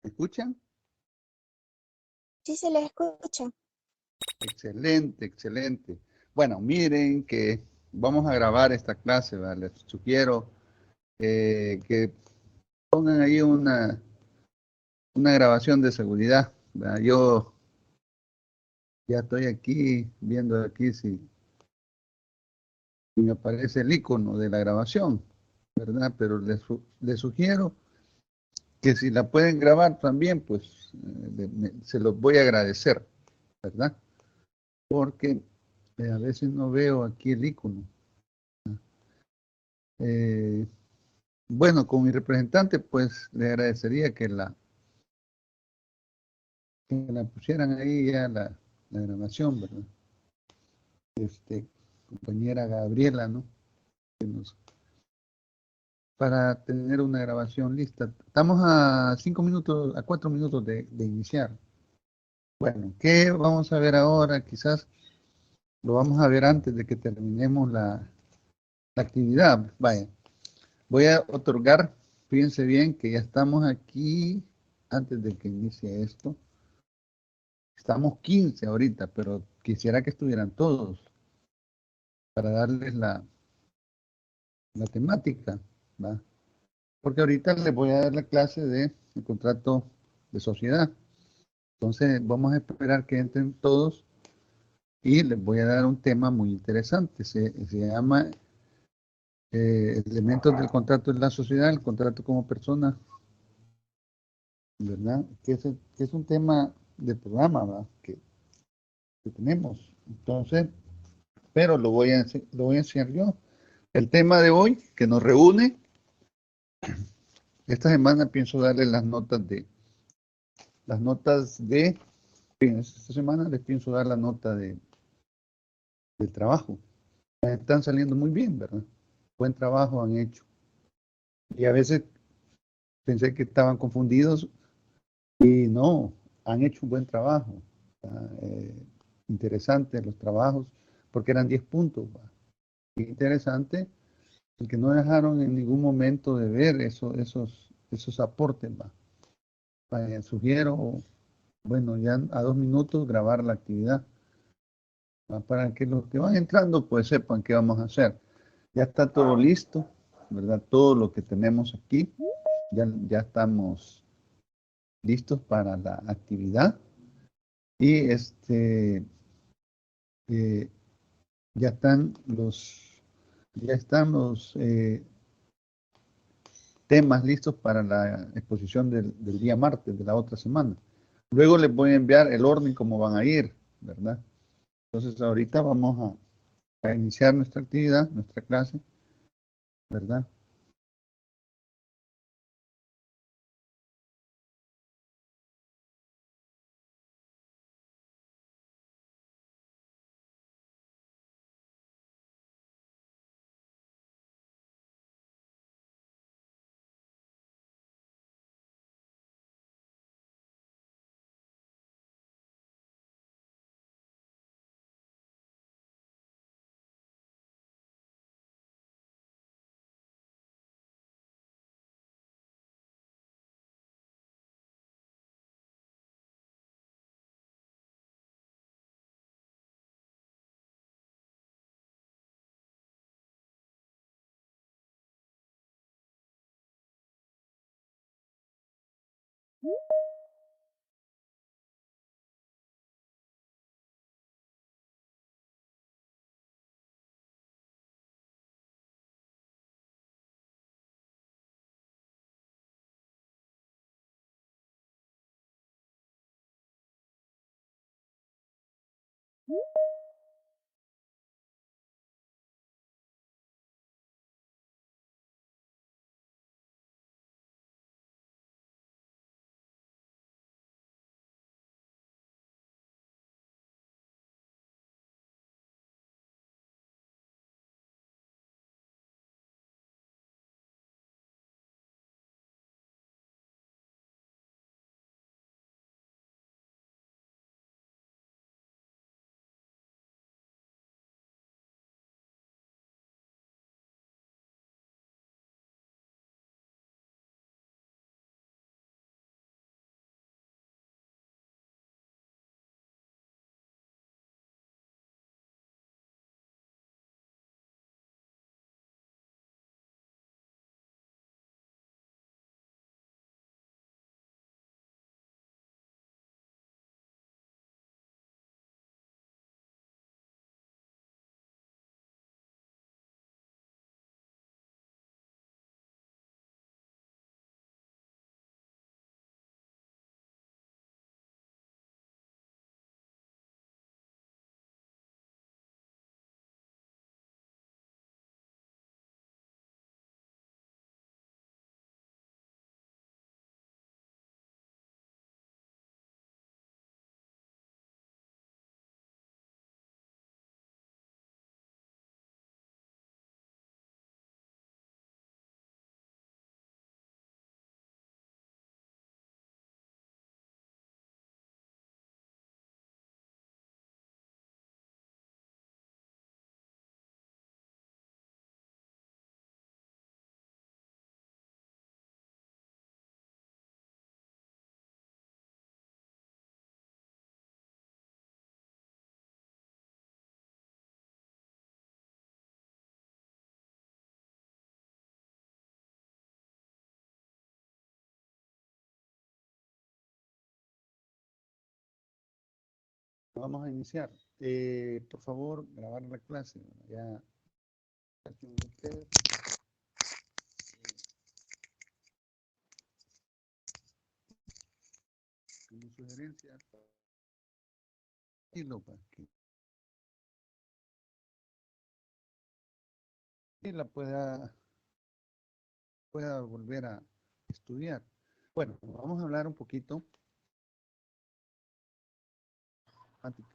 ¿Me escuchan? Sí se les escucha. Excelente, excelente. Bueno, miren que vamos a grabar esta clase, ¿vale? Les sugiero que pongan ahí una grabación de seguridad, ¿verdad? Yo ya estoy aquí viendo aquí si me aparece el icono de la grabación, ¿verdad? Pero les sugiero que si la pueden grabar también, pues se los voy a agradecer, ¿verdad? Porque a veces no veo aquí el icono. Eh, bueno, con mi representante, pues le agradecería que la pusieran ahí ya la grabación, ¿verdad? Compañera Gabriela, ¿no? Para tener una grabación lista. Estamos a 5 minutos, a 4 minutos de iniciar. Bueno, ¿qué vamos a ver ahora? Quizás lo vamos a ver antes de que terminemos la actividad. Vaya, voy a otorgar, fíjense bien que ya estamos aquí antes de que inicie esto. Estamos 15 ahorita, pero quisiera que estuvieran todos para darles la temática, ¿va? Porque ahorita les voy a dar la clase de el contrato de sociedad. Entonces vamos a esperar que entren todos y les voy a dar un tema muy interesante. Se llama elementos del contrato de la sociedad, el contrato como persona, ¿verdad? Que es un tema de programa, ¿verdad? Que tenemos. Entonces, pero lo voy a enseñar yo. El tema de hoy que nos reúne, esta semana pienso darle las notas de, esta semana les pienso dar la nota del trabajo. Están saliendo muy bien, ¿verdad? Buen trabajo han hecho. Y a veces pensé que estaban confundidos y no, han hecho un buen trabajo. Interesante los trabajos, porque eran 10 puntos. ¿Va? Interesante, porque no dejaron en ningún momento de ver esos aportes. ¿Va? Sugiero, bueno, ya a 2 minutos grabar la actividad, ¿va? Para que los que van entrando pues sepan qué vamos a hacer. Ya está todo listo, ¿verdad? Todo lo que tenemos aquí, ya estamos listos para la actividad y eh, ya están los temas listos para la exposición del día martes de la otra semana. Luego les voy a enviar el orden cómo van a ir, ¿verdad? Entonces ahorita vamos a iniciar nuestra actividad, nuestra clase, ¿verdad? Vamos a iniciar. Por favor, grabar la clase. Ya ustedes, como sugerencia, y lo para que la pueda volver a estudiar. Bueno, vamos a hablar un poquito antes.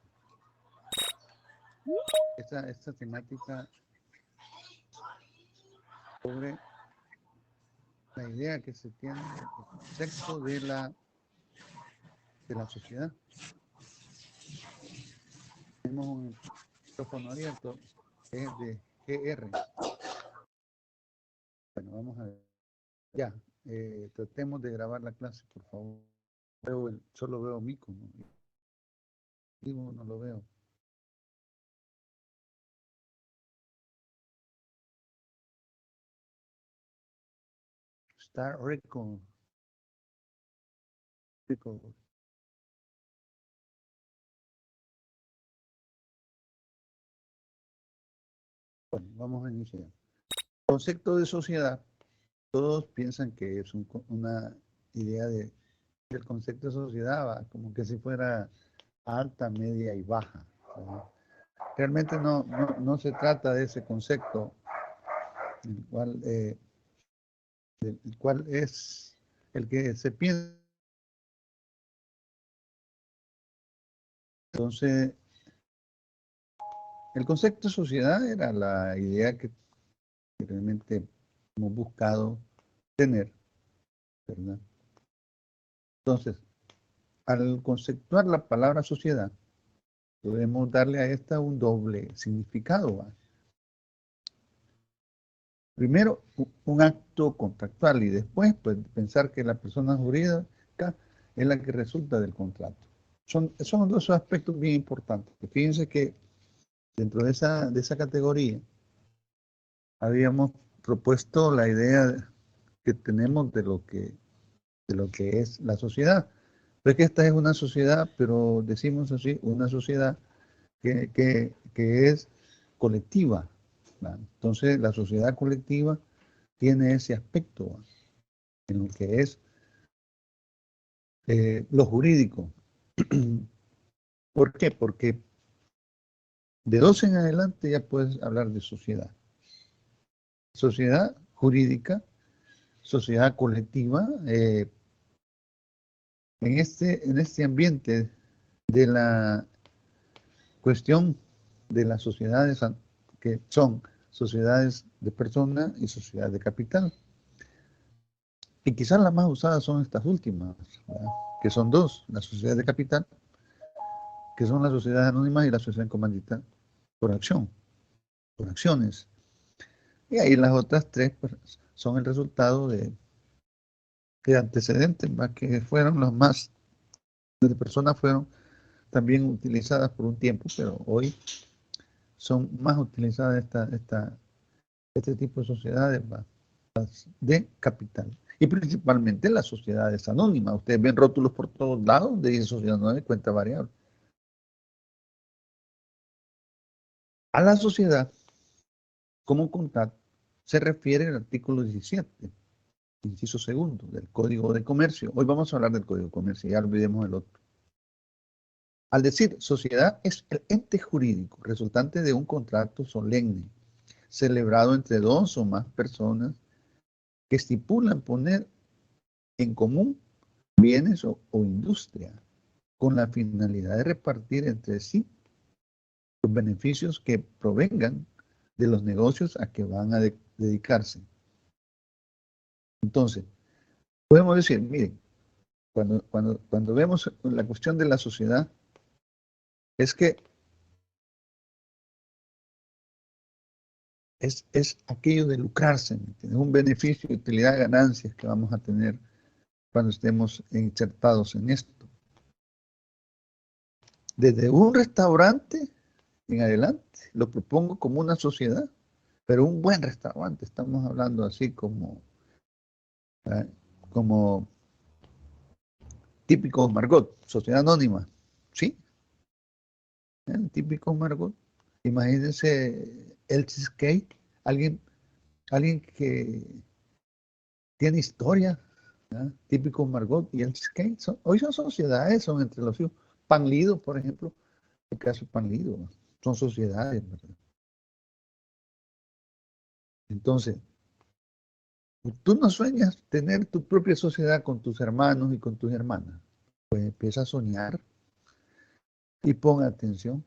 Esta temática sobre la idea que se tiene del concepto de la sociedad. Tenemos un micrófono abierto que es de GR. Bueno, vamos a ver. Ya, tratemos de grabar la clase, por favor. Solo veo mico, ¿no? Vivo no lo veo. Start record. Bueno, vamos a iniciar. Concepto de sociedad. Todos piensan que es una idea del concepto de sociedad, ¿va? Como que si fuera alta, media y baja, ¿verdad? Realmente no se trata de ese concepto, el cual es el que se piensa. Entonces, el concepto de sociedad era la idea que realmente hemos buscado tener, ¿verdad? Entonces, al conceptuar la palabra sociedad, podemos darle a esta un doble significado, ¿va? Primero, un acto contractual y después, pues, pensar que la persona jurídica es la que resulta del contrato. Son dos aspectos bien importantes. Fíjense que dentro de esa categoría habíamos propuesto la idea que tenemos de lo que es la sociedad. Pero es que esta es una sociedad, pero decimos así, una sociedad que es colectiva, ¿va? Entonces, la sociedad colectiva tiene ese aspecto, ¿va? En lo que es lo jurídico. ¿Por qué? Porque de dos en adelante ya puedes hablar de sociedad. Sociedad jurídica, sociedad colectiva, en este ambiente de la cuestión de las sociedades que son sociedades de personas y sociedades de capital. Y quizás las más usadas son estas últimas, ¿verdad? Que son dos, la sociedad de capital, que son las sociedades anónimas y la sociedad comandita por acción, por acciones. Y ahí las otras tres pues, son el resultado de antecedentes, más que fueron los más, de personas fueron también utilizadas por un tiempo, pero hoy son más utilizadas este tipo de sociedades más de capital. Y principalmente las sociedades anónimas. Ustedes ven rótulos por todos lados donde dice sociedad anónima de cuenta variable. A la sociedad como contrato se refiere el artículo 17, inciso segundo, del Código de Comercio. Hoy vamos a hablar del Código de Comercio, ya olvidemos el otro. Al decir sociedad es el ente jurídico resultante de un contrato solemne, celebrado entre dos o más personas que estipulan poner en común bienes o industria, con la finalidad de repartir entre sí los beneficios que provengan de los negocios a que van a dedicarse. Entonces, podemos decir, miren, cuando vemos la cuestión de la sociedad, es que es aquello de lucrarse, ¿entiendes? Un beneficio, utilidad, ganancias que vamos a tener cuando estemos insertados en esto. Desde un restaurante en adelante, lo propongo como una sociedad, pero un buen restaurante, estamos hablando así ¿eh? Como típico Margot, sociedad anónima, ¿sí? El típico Margot. Imagínense el cheesecake, alguien que tiene historia, ¿verdad? Típico Margot y el cheesecake. Hoy son sociedades, son entre los hijos. Panlido, por ejemplo, el caso Panlido, ¿no? Son sociedades, ¿verdad? Entonces, tú no sueñas tener tu propia sociedad con tus hermanos y con tus hermanas. Pues empieza a soñar y pon atención.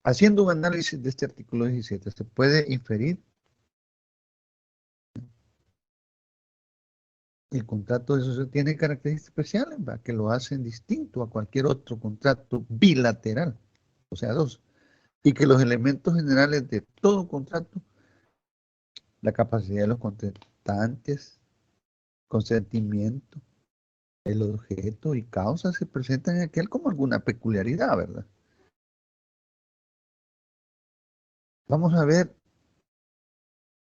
Haciendo un análisis de este artículo 17, se puede inferir el contrato de sociedad tiene características especiales, ¿va? Que lo hacen distinto a cualquier otro contrato bilateral, o sea, dos, y que los elementos generales de todo contrato, la capacidad de los contratantes, consentimiento, el objeto y causa se presentan en aquel como alguna peculiaridad, ¿verdad? Vamos a ver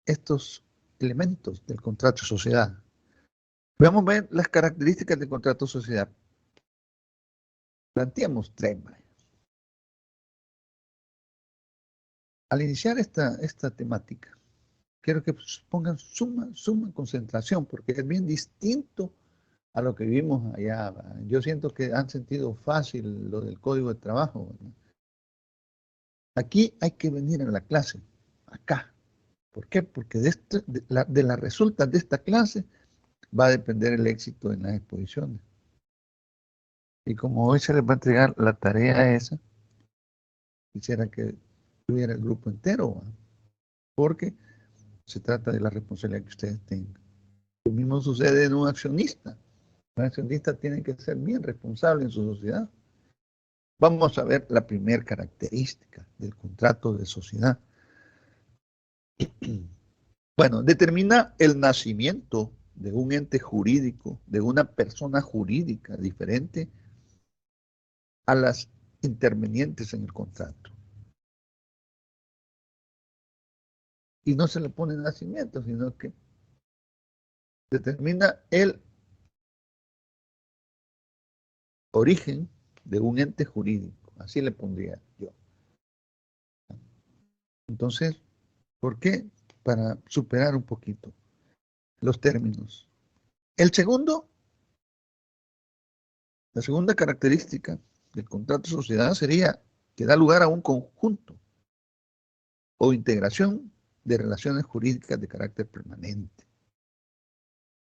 estos elementos del contrato de sociedad. Vamos a ver las características del contrato de sociedad. Planteamos tres. Al iniciar esta temática, quiero que pongan suma concentración, porque es bien distinto a lo que vivimos allá. Yo siento que han sentido fácil lo del código de trabajo, ¿verdad? Aquí hay que venir a la clase, acá. ¿Por qué? Porque de las resultas de esta clase va a depender el éxito en las exposiciones. Y como hoy se les va a entregar la tarea esa, quisiera que tuviera el grupo entero, ¿verdad? Porque se trata de la responsabilidad que ustedes tengan. Lo mismo sucede en un accionista. Un accionista tiene que ser bien responsable en su sociedad. Vamos a ver la primera característica del contrato de sociedad. Bueno, determina el nacimiento de un ente jurídico, de una persona jurídica diferente a las intervenientes en el contrato. Y no se le pone nacimiento, sino que determina el origen de un ente jurídico. Así le pondría yo. Entonces, ¿por qué? Para superar un poquito los términos. El segundo, la segunda característica del contrato de sociedad sería que da lugar a un conjunto o integración de relaciones jurídicas de carácter permanente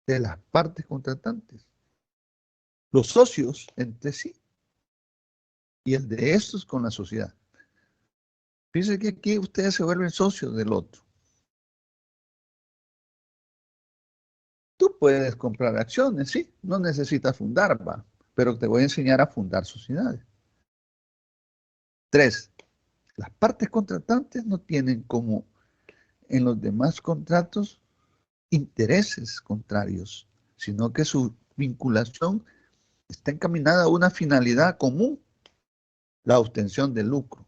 de las partes contratantes, los socios entre sí y el de estos con la sociedad. Fíjense que aquí ustedes se vuelven socios del otro. Tú puedes comprar acciones, sí, no necesitas fundar, va, pero te voy a enseñar a fundar sociedades. 3. Las partes contratantes no tienen como en los demás contratos intereses contrarios, sino que su vinculación está encaminada a una finalidad común, la obtención de lucro.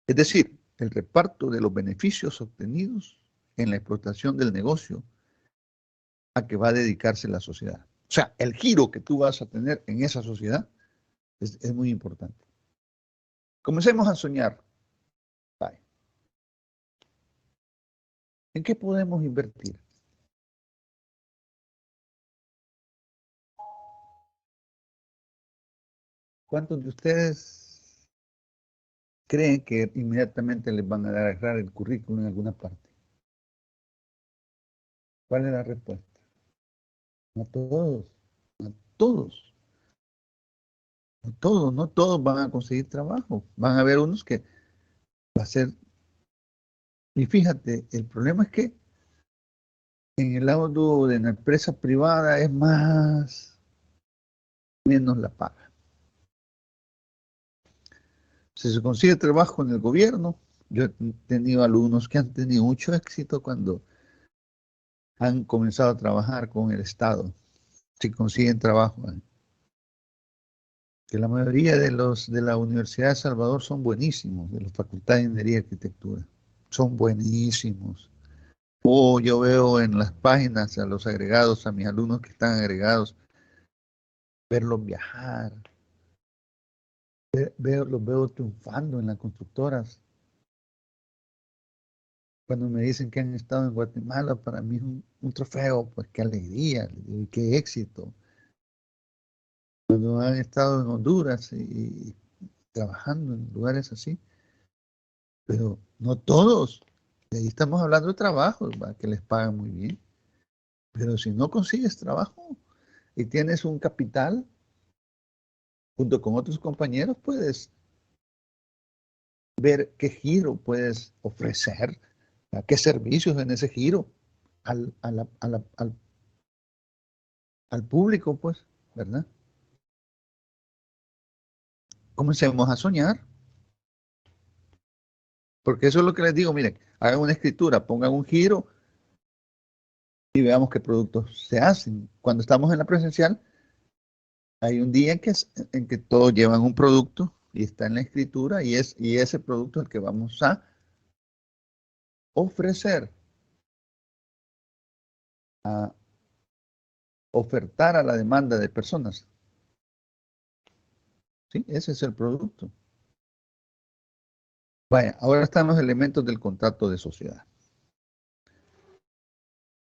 Es decir, el reparto de los beneficios obtenidos en la explotación del negocio a que va a dedicarse la sociedad. O sea, el giro que tú vas a tener en esa sociedad es muy importante. Comencemos a soñar. Bye. ¿En qué podemos invertir? ¿Cuántos de ustedes creen que inmediatamente les van a agarrar el currículum en alguna parte? ¿Cuál es la respuesta? No todos, no todos, no todos van a conseguir trabajo. Van a haber unos que va a ser. Y fíjate, el problema es que en el lado de la empresa privada es menos la paga. Si se consigue trabajo en el gobierno, yo he tenido alumnos que han tenido mucho éxito cuando han comenzado a trabajar con el Estado, si consiguen trabajo. Que la mayoría de la Universidad de Salvador son buenísimos, de la Facultad de Ingeniería y Arquitectura. Son buenísimos. O yo veo en las páginas a los agregados, a mis alumnos que están agregados, verlos viajar, los veo triunfando en las constructoras. Cuando me dicen que han estado en Guatemala, para mí es un trofeo, pues qué alegría, qué éxito. Cuando han estado en Honduras y trabajando en lugares así, pero no todos. De ahí estamos hablando de trabajos, ¿va? Que les pagan muy bien. Pero si no consigues trabajo y tienes un capital, junto con otros compañeros, puedes ver qué giro puedes ofrecer, qué servicios en ese giro al público, pues, ¿verdad? Comencemos a soñar, porque eso es lo que les digo, miren, hagan una escritura, pongan un giro y veamos qué productos se hacen. Cuando estamos en la presencial, hay un día en que todos llevan un producto y está en la escritura y ese producto es el que vamos a ofrecer, a ofertar a la demanda de personas. ¿Sí? Ese es el producto. Vaya, ahora están los elementos del contrato de sociedad.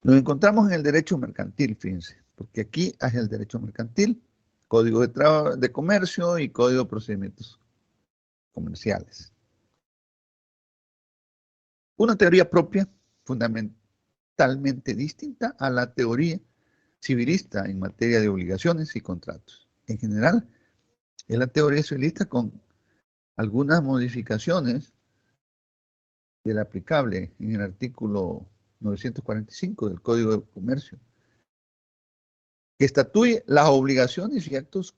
Nos encontramos en el derecho mercantil, fíjense, porque aquí es el derecho mercantil, código de comercio y código de procedimientos comerciales. Una teoría propia, fundamentalmente distinta a la teoría civilista en materia de obligaciones y contratos. En general, es la teoría civilista con algunas modificaciones del aplicable en el artículo 945 del Código de Comercio, que estatúe las obligaciones y actos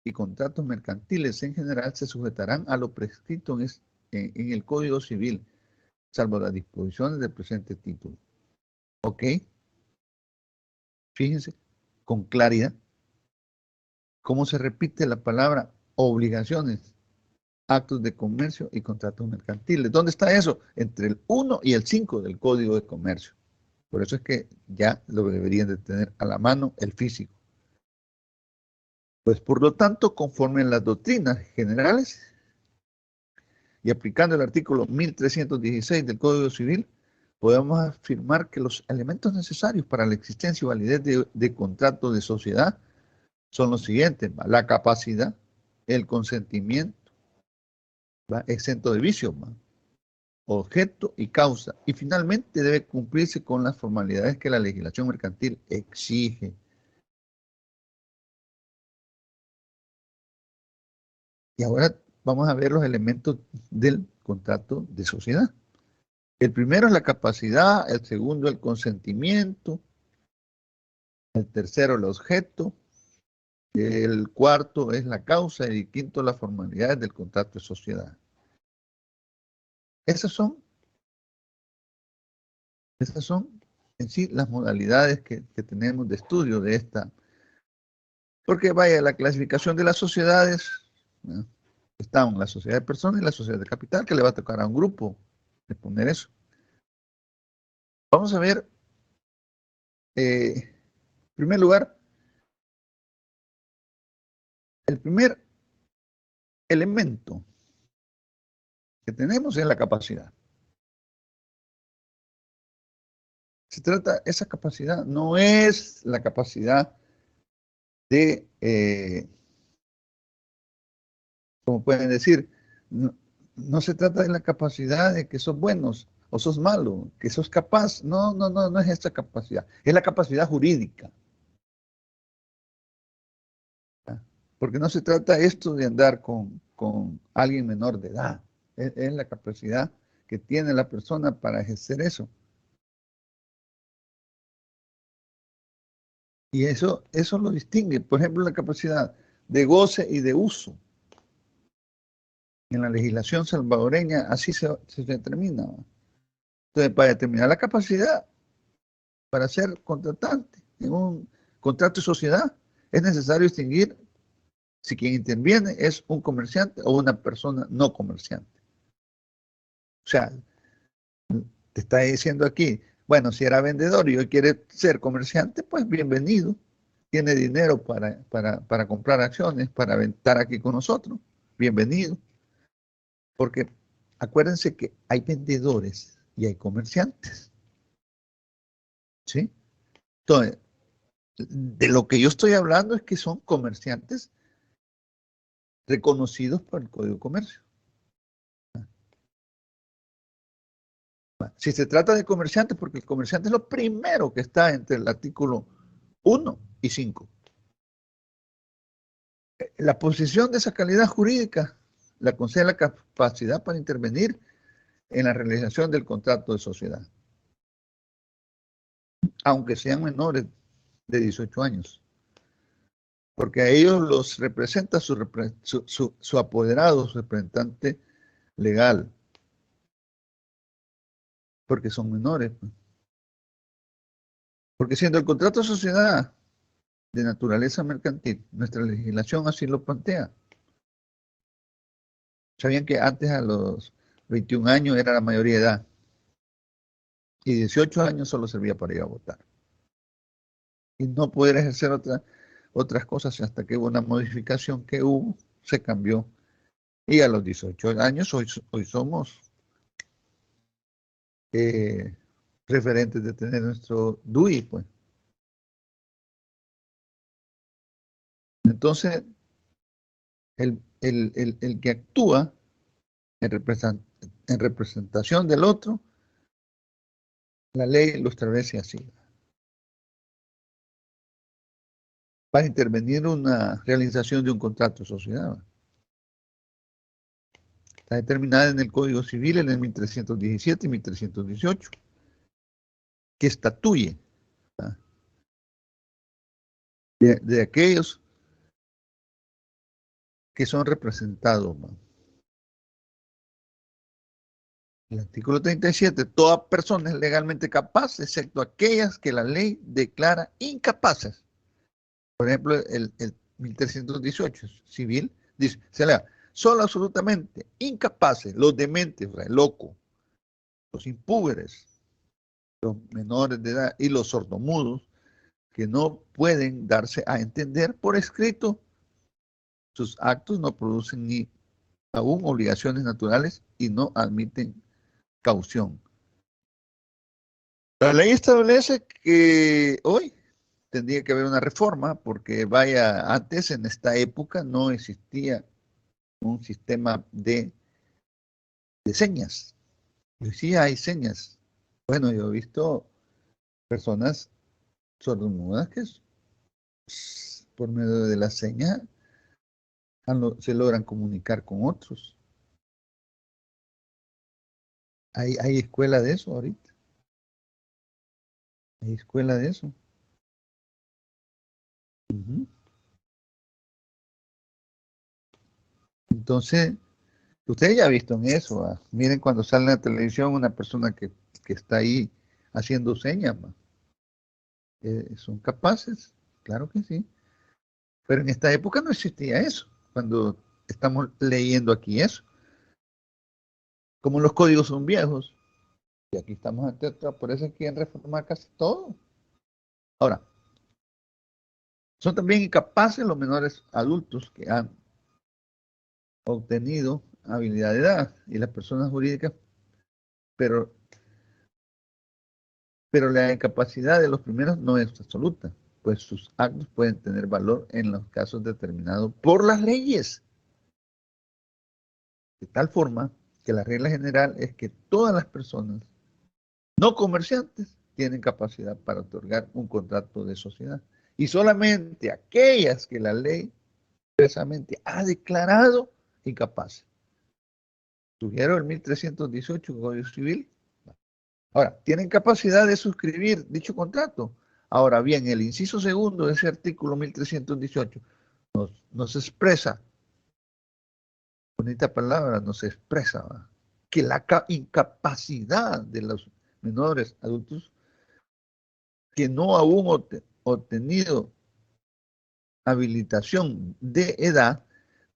y contratos mercantiles en general se sujetarán a lo prescrito en el Código Civil, salvo las disposiciones del presente título. ¿Ok? Fíjense con claridad cómo se repite la palabra obligaciones, actos de comercio y contratos mercantiles. ¿Dónde está eso? Entre el 1 y el 5 del Código de Comercio. Por eso es que ya lo deberían de tener a la mano el físico. Pues por lo tanto, conforme en las doctrinas generales y aplicando el artículo 1316 del Código Civil, podemos afirmar que los elementos necesarios para la existencia y validez de contrato de sociedad son los siguientes: ¿va? La capacidad, el consentimiento, ¿va? Exento de vicio, ¿va? Objeto y causa. Y finalmente debe cumplirse con las formalidades que la legislación mercantil exige. Y ahora vamos a ver los elementos del contrato de sociedad. El primero es la capacidad, el segundo el consentimiento, el tercero el objeto, el cuarto es la causa y el quinto las formalidades del contrato de sociedad. Esas son en sí las modalidades que tenemos de estudio de esta. Porque vaya, la clasificación de las sociedades, ¿no? Están la sociedad de personas y la sociedad de capital, que le va a tocar a un grupo exponer eso. Vamos a ver, en primer lugar, el primer elemento que tenemos es la capacidad. Se trata, esa capacidad no es la capacidad de, como pueden decir, no se trata de la capacidad de que sos buenos o sos malo, que sos capaz. No es esta capacidad. Es la capacidad jurídica. ¿Ah? Porque no se trata esto de andar con alguien menor de edad. Es la capacidad que tiene la persona para ejercer eso. Y eso lo distingue. Por ejemplo, la capacidad de goce y de uso. En la legislación salvadoreña así se determina. Entonces, para determinar la capacidad para ser contratante en un contrato de sociedad, es necesario distinguir si quien interviene es un comerciante o una persona no comerciante. O sea, te está diciendo aquí, bueno, si era vendedor y hoy quiere ser comerciante, pues bienvenido. tiene dinero para comprar acciones, para estar aquí con nosotros, bienvenido. Porque acuérdense que hay vendedores y hay comerciantes. ¿Sí? Entonces, de lo que yo estoy hablando es que son comerciantes reconocidos por el Código de Comercio. Si se trata de comerciantes, porque el comerciante es lo primero que está entre el artículo 1 y 5. La posición de esa calidad jurídica la concede la capacidad para intervenir en la realización del contrato de sociedad, aunque sean menores de 18 años, porque a ellos los representa su apoderado, su representante legal, porque son menores. Porque siendo el contrato de sociedad de naturaleza mercantil, nuestra legislación así lo plantea. Sabían que antes a los 21 años era la mayoría de edad y 18 años solo servía para ir a votar. Y no poder ejercer otras cosas hasta que hubo una modificación que hubo, se cambió. Y a los 18 años hoy somos referentes de tener nuestro DUI, pues. Entonces, el que actúa en representación del otro, la ley lo establece así. Para intervenir una realización de un contrato de sociedad. Está determinada en el Código Civil en el 1317 y 1318, que estatuye de aquellos que son representados. El artículo 37, toda persona es legalmente capaz, excepto aquellas que la ley declara incapaces. Por ejemplo, el 1318 civil dice, se lea, son absolutamente incapaces los dementes, o sea, el loco, los impúberes, los menores de edad y los sordomudos, que no pueden darse a entender por escrito, sus actos no producen ni aún obligaciones naturales y no admiten caución. La ley establece que hoy tendría que haber una reforma porque vaya, antes en esta época no existía un sistema de señas. Y sí hay señas. Bueno, yo he visto personas sordomudas que por medio de la seña se logran comunicar con otros. Hay escuela de eso ahorita. Hay escuela de eso. Uh-huh. Entonces, ustedes ya han visto en eso. Miren cuando sale en la televisión una persona que está ahí haciendo señas. ¿Son capaces? Claro que sí. Pero en esta época no existía eso. Cuando estamos leyendo aquí eso. Como los códigos son viejos. Y aquí estamos ante otra. Por eso quieren reformar casi todo. Ahora, son también incapaces los menores adultos que han obtenido habilidad de edad y las personas jurídicas, pero la incapacidad de los primeros no es absoluta, pues sus actos pueden tener valor en los casos determinados por las leyes. De tal forma que la regla general es que todas las personas no comerciantes tienen capacidad para otorgar un contrato de sociedad. Y solamente aquellas que la ley expresamente ha declarado incapaces. Sugiero el 1318 Código Civil. Ahora, tienen capacidad de suscribir dicho contrato. Ahora bien, el inciso segundo de ese artículo 1318 nos expresa, bonita palabra, nos expresa, ¿verdad?, que la incapacidad de los menores adultos que no aún obtenido habilitación de edad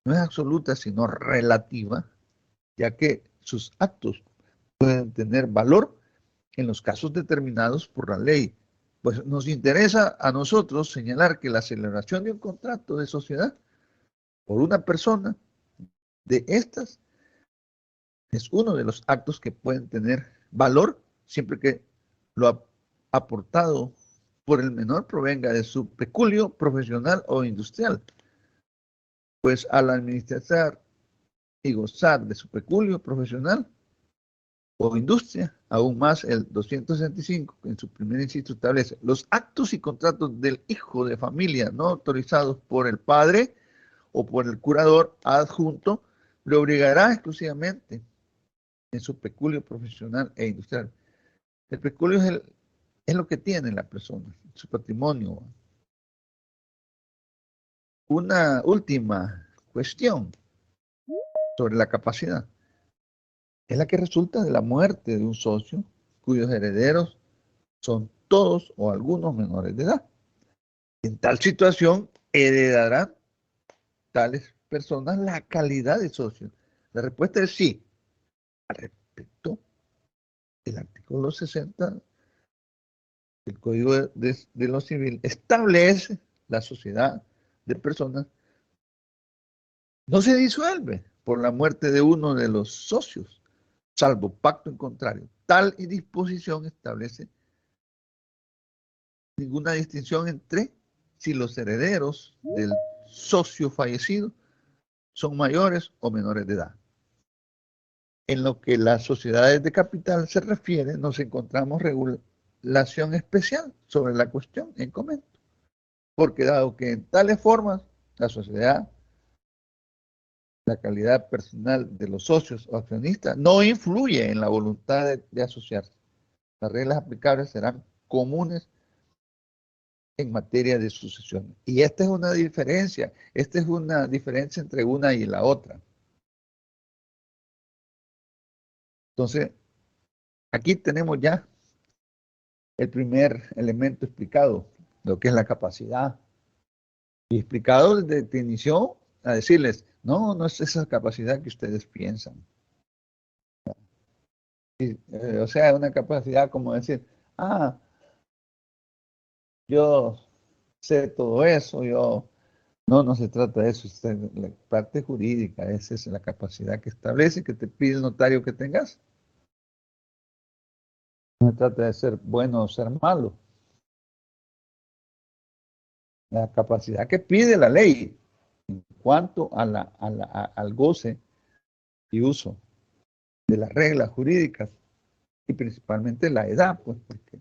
no es absoluta, sino relativa, ya que sus actos pueden tener valor en los casos determinados por la ley, Pues nos interesa a nosotros señalar que la celebración de un contrato de sociedad por una persona de estas es uno de los actos que pueden tener valor siempre que lo aportado por el menor provenga de su peculio profesional o industrial. Pues al administrar y gozar de su peculio profesional o industria, aún más el 265 en su primer inciso establece los actos y contratos del hijo de familia no autorizados por el padre o por el curador adjunto, le obligará exclusivamente en su peculio profesional e industrial. El peculio es lo que tiene la persona, su patrimonio. Una última cuestión sobre la capacidad es la que resulta de la muerte de un socio cuyos herederos son todos o algunos menores de edad. En tal situación heredarán tales personas la calidad de socio. La respuesta es sí. Al respecto, el artículo 60 del Código de lo Civil establece la sociedad de personas no se disuelve por la muerte de uno de los socios, salvo pacto en contrario. Tal disposición establece ninguna distinción entre si los herederos del socio fallecido son mayores o menores de edad. En lo que las sociedades de capital se refiere, nos encontramos regulación especial sobre la cuestión en comento, porque dado que en tales formas la sociedad, la calidad personal de los socios o accionistas no influye en la voluntad de asociarse. Las reglas aplicables serán comunes en materia de sucesión. Y esta es una diferencia entre una y la otra. Entonces, aquí tenemos ya el primer elemento explicado, lo que es la capacidad. Y explicado desde definición a decirles, no, no es esa capacidad que ustedes piensan. O sea, una capacidad como decir, yo sé todo eso, no se trata de eso, la parte jurídica, esa es la capacidad que establece, que te pide el notario que tengas. No se trata de ser bueno o ser malo. La capacidad que pide la ley en cuanto al goce y uso de las reglas jurídicas y principalmente la edad, pues, porque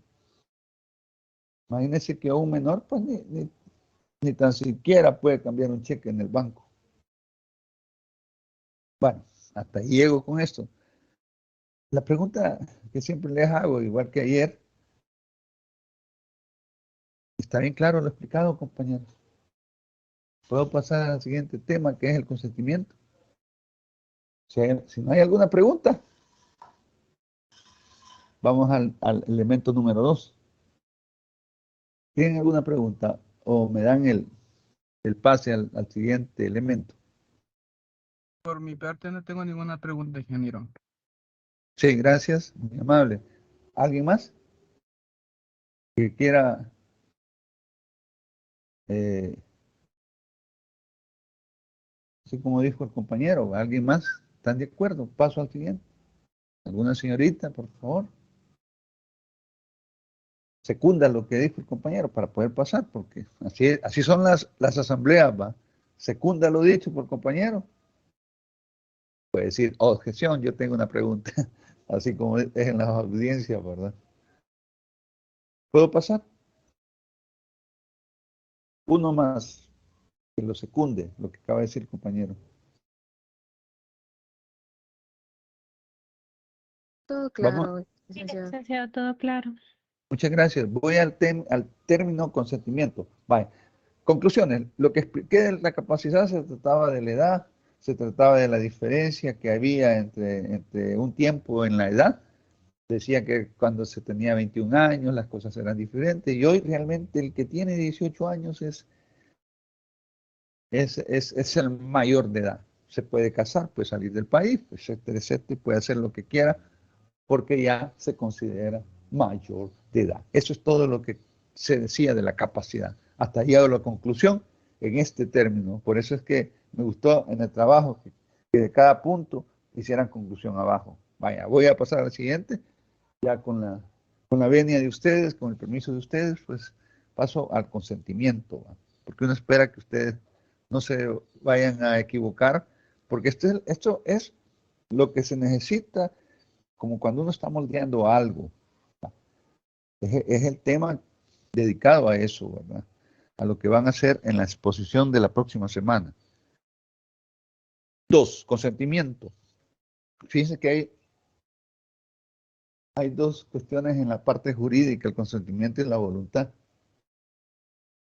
imagínense que a un menor, pues, ni tan siquiera puede cambiar un cheque en el banco. Bueno, hasta ahí llego con esto. La pregunta que siempre les hago, igual que ayer, ¿está bien claro lo explicado, compañeros? Puedo pasar al siguiente tema, que es el consentimiento. Si no hay alguna pregunta, vamos al elemento número 2. ¿Tienen alguna pregunta? O me dan el pase al siguiente elemento. Por mi parte no tengo ninguna pregunta, ingeniero. Sí, gracias, muy amable. ¿Alguien más que quiera así como dijo el compañero, alguien más? ¿Están de acuerdo? Paso al siguiente. ¿Alguna señorita, por favor? Secunda lo que dijo el compañero para poder pasar, porque así son las asambleas, ¿va? Secunda lo dicho por el compañero. Puede decir, objeción, yo tengo una pregunta, así como es en las audiencias, ¿verdad? ¿Puedo pasar? Uno más que lo secunde, lo que acaba de decir el compañero. Todo Vamos. claro, licenciado. Licenciado, todo claro. Muchas gracias. Voy al término consentimiento. Vale. Conclusiones. Lo que expliqué de la capacidad se trataba de la edad, se trataba de la diferencia que había entre un tiempo en la edad. Decía que cuando se tenía 21 años las cosas eran diferentes y hoy realmente el que tiene 18 años es el mayor de edad. Se puede casar, puede salir del país, etcétera, etcétera, puede hacer lo que quiera porque ya se considera mayor de edad. Eso es todo lo que se decía de la capacidad. Hasta ahí hago la conclusión en este término. Por eso es que me gustó en el trabajo que de cada punto hicieran conclusión abajo. Vaya, voy a pasar al siguiente, ya con la venia de ustedes, con el permiso de ustedes, pues paso al consentimiento, ¿va? Porque uno espera que ustedes no se vayan a equivocar, porque esto es lo que se necesita como cuando uno está moldeando algo. Es el tema dedicado a eso, ¿verdad? A lo que van a hacer en la exposición de la próxima semana. 2, consentimiento. Fíjense que hay dos cuestiones en la parte jurídica, el consentimiento y la voluntad.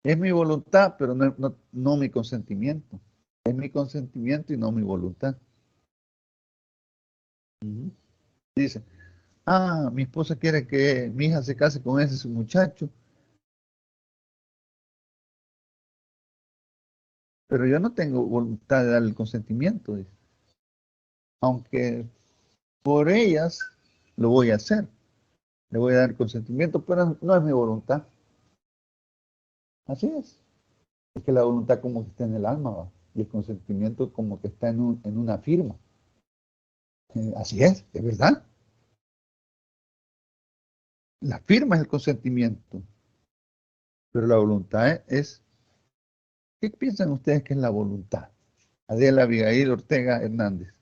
Es mi voluntad, pero no mi consentimiento. Es mi consentimiento y no mi voluntad. Dice, mi esposa quiere que mi hija se case con ese muchacho, pero yo no tengo voluntad de dar el consentimiento, dice. Aunque por ellas lo voy a hacer, le voy a dar consentimiento, pero no es mi voluntad. Así es. Es que la voluntad como que está en el alma, ¿va? Y el consentimiento como que está en una firma. Así es verdad. La firma es el consentimiento, pero la voluntad es, ¿qué piensan ustedes que es la voluntad? Adela Abigail Ortega Hernández.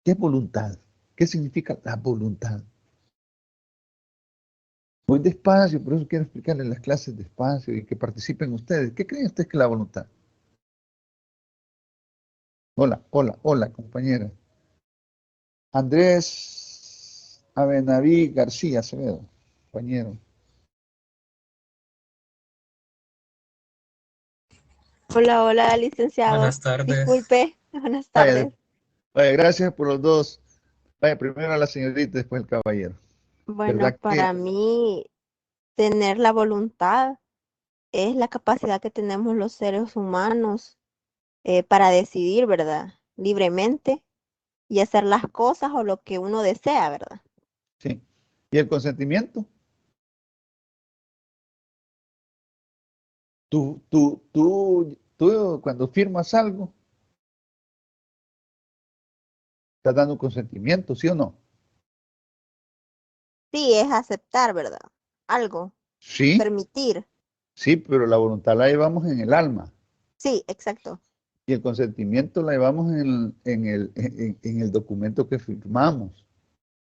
¿Qué es voluntad? ¿Qué significa la voluntad? Voy despacio, por eso quiero explicarles las clases despacio y que participen ustedes. ¿Qué creen ustedes que es la voluntad? Hola, compañera. Andrés Abenaví García Acevedo, compañero. Hola, hola, licenciado. Buenas tardes. Disculpe, buenas Vaya, tardes. vaya, gracias por los dos. Vaya, primero a la señorita, después el caballero. Bueno, ¿Verdad que para mí, tener la voluntad es la capacidad que tenemos los seres humanos para decidir, ¿verdad? Libremente y hacer las cosas o lo que uno desea, ¿verdad? sí? ¿Y el consentimiento? Tú cuando firmas algo, estás dando un consentimiento, ¿sí o no? Sí, es aceptar, ¿verdad? Algo, Sí, permitir. sí, pero la voluntad la llevamos en el alma Sí, exacto, y el consentimiento la llevamos en el documento que firmamos.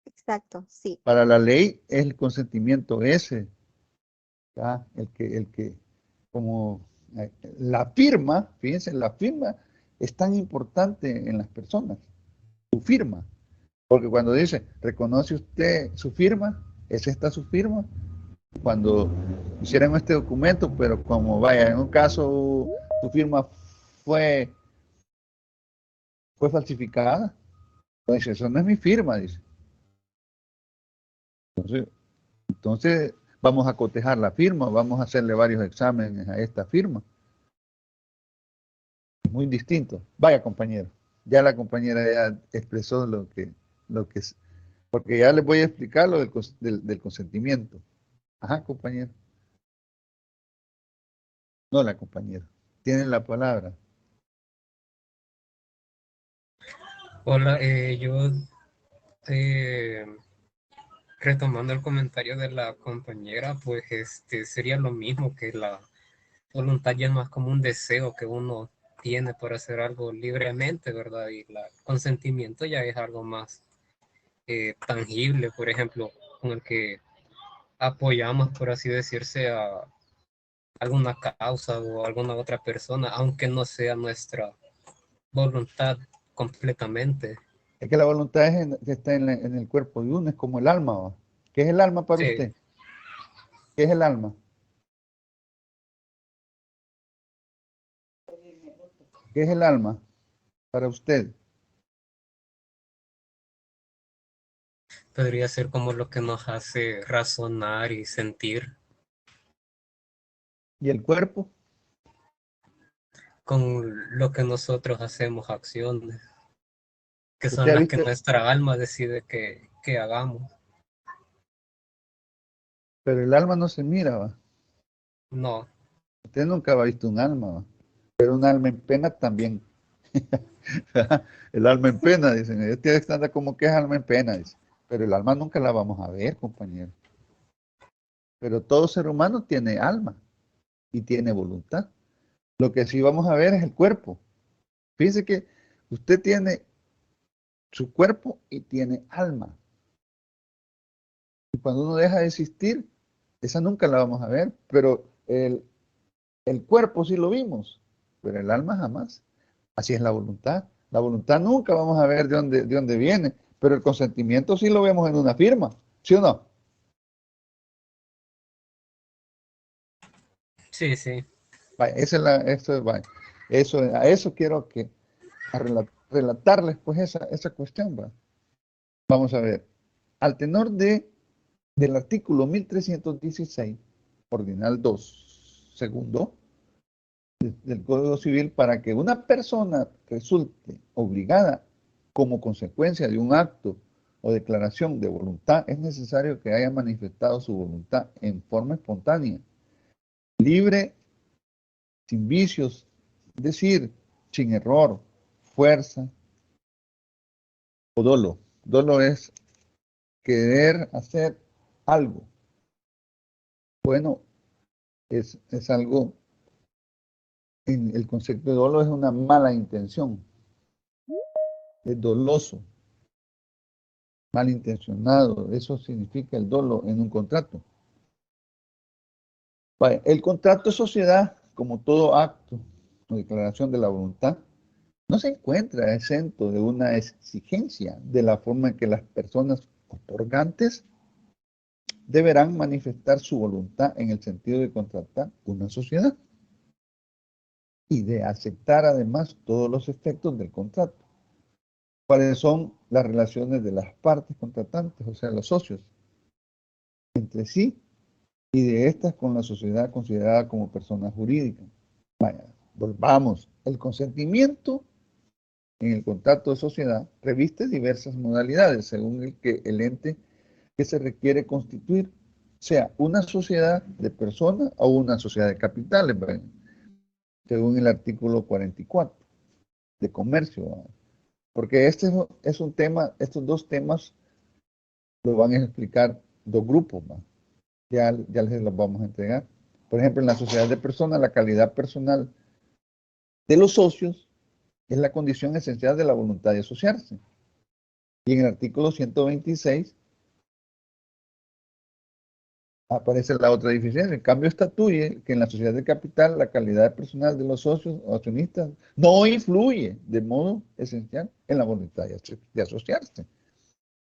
exacto, sí, Para la ley es el consentimiento ese, ¿ya? El que, como la firma, fíjense, la firma es tan importante en las personas, su firma, porque cuando dice, reconoce usted su firma, es esta su firma, cuando hicieron este documento, pero como vaya, en un caso su firma fue, fue falsificada, pues dice, eso no es mi firma, dice. Entonces vamos a cotejar la firma, vamos a hacerle varios exámenes a esta firma. Muy distinto. Vaya compañero, ya la compañera ya expresó lo que es, porque ya les voy a explicar lo del consentimiento. Ajá, compañero. No, la compañera. Tienen la palabra. Hola, yo eh, retomando el comentario de la compañera, pues sería lo mismo que la voluntad ya no es como un deseo que uno tiene por hacer algo libremente, ¿verdad? Y el consentimiento ya es algo más tangible, por ejemplo, con el que apoyamos, por así decirse, a alguna causa o alguna otra persona, aunque no sea nuestra voluntad completamente. Es que la voluntad que está en el cuerpo de uno, es como el alma, ¿va? ¿Qué es el alma para Sí, usted? ¿Qué es el alma? ¿Qué es el alma para usted? podría ser como lo que nos hace razonar y sentir ¿Y el cuerpo? con lo que nosotros hacemos, acciones, que ¿Usted son ha las que visto, nuestra alma decide que hagamos. Pero el alma no se mira, ¿va? No, Usted nunca ha visto un alma, ¿va? Pero un alma en pena también. El alma en pena, dicen. Este anda como que es alma en pena, dice. Pero el alma nunca la vamos a ver, compañero. Pero todo ser humano tiene alma y tiene voluntad. Lo que sí vamos a ver es el cuerpo. Fíjese que usted tiene su cuerpo y tiene alma. Y cuando uno deja de existir, esa nunca la vamos a ver, pero el cuerpo sí lo vimos, pero el alma jamás. Así es la voluntad. La voluntad nunca vamos a ver de dónde viene, pero el consentimiento sí lo vemos en una firma, ¿sí o no? sí, sí. Vaya, vaya. A eso quiero relatarles pues esa cuestión. ¿Va? Vamos a ver. Al tenor del artículo 1316, ordinal 2, segundo, del Código Civil, para que una persona resulte obligada como consecuencia de un acto o declaración de voluntad, es necesario que haya manifestado su voluntad en forma espontánea, libre, sin vicios, es decir, sin error, fuerza o dolo. Dolo es querer hacer algo. Bueno, es algo, en el concepto de dolo es una mala intención, es doloso, malintencionado, eso significa el dolo en un contrato. Vale, el contrato de sociedad, como todo acto o declaración de la voluntad, no se encuentra exento de una exigencia de la forma en que las personas otorgantes deberán manifestar su voluntad en el sentido de contratar una sociedad y de aceptar además todos los efectos del contrato. ¿Cuáles son las relaciones de las partes contratantes, o sea, los socios, entre sí y de estas con la sociedad considerada como persona jurídica? Vaya, volvamos. El consentimiento en el contrato de sociedad reviste diversas modalidades según el ente que se requiere constituir, sea una sociedad de personas o una sociedad de capitales, ¿verdad? Según el artículo 44 de comercio, ¿verdad? Porque este es un tema, estos dos temas lo van a explicar dos grupos, ¿verdad? Ya les los vamos a entregar. Por ejemplo, en la sociedad de personas, la calidad personal de los socios es la condición esencial de la voluntad de asociarse. Y en el artículo 126 aparece la otra diferencia. En cambio, estatuye que en la sociedad de capital la calidad personal de los socios o accionistas no influye de modo esencial en la voluntad de asociarse.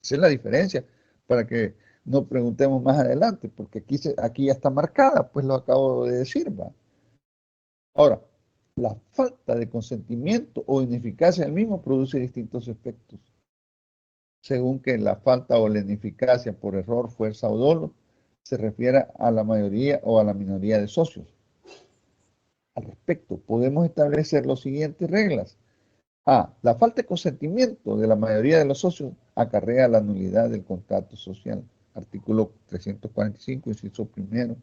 Esa es la diferencia, para que no preguntemos más adelante, porque aquí ya está marcada, pues lo acabo de decir, ¿va? Ahora, la falta de consentimiento o ineficacia del mismo produce distintos efectos, según que la falta o la ineficacia por error, fuerza o dolo se refiere a la mayoría o a la minoría de socios. Al respecto, podemos establecer las siguientes reglas. A. La falta de consentimiento de la mayoría de los socios acarrea la nulidad del contrato social. Artículo 345, inciso primero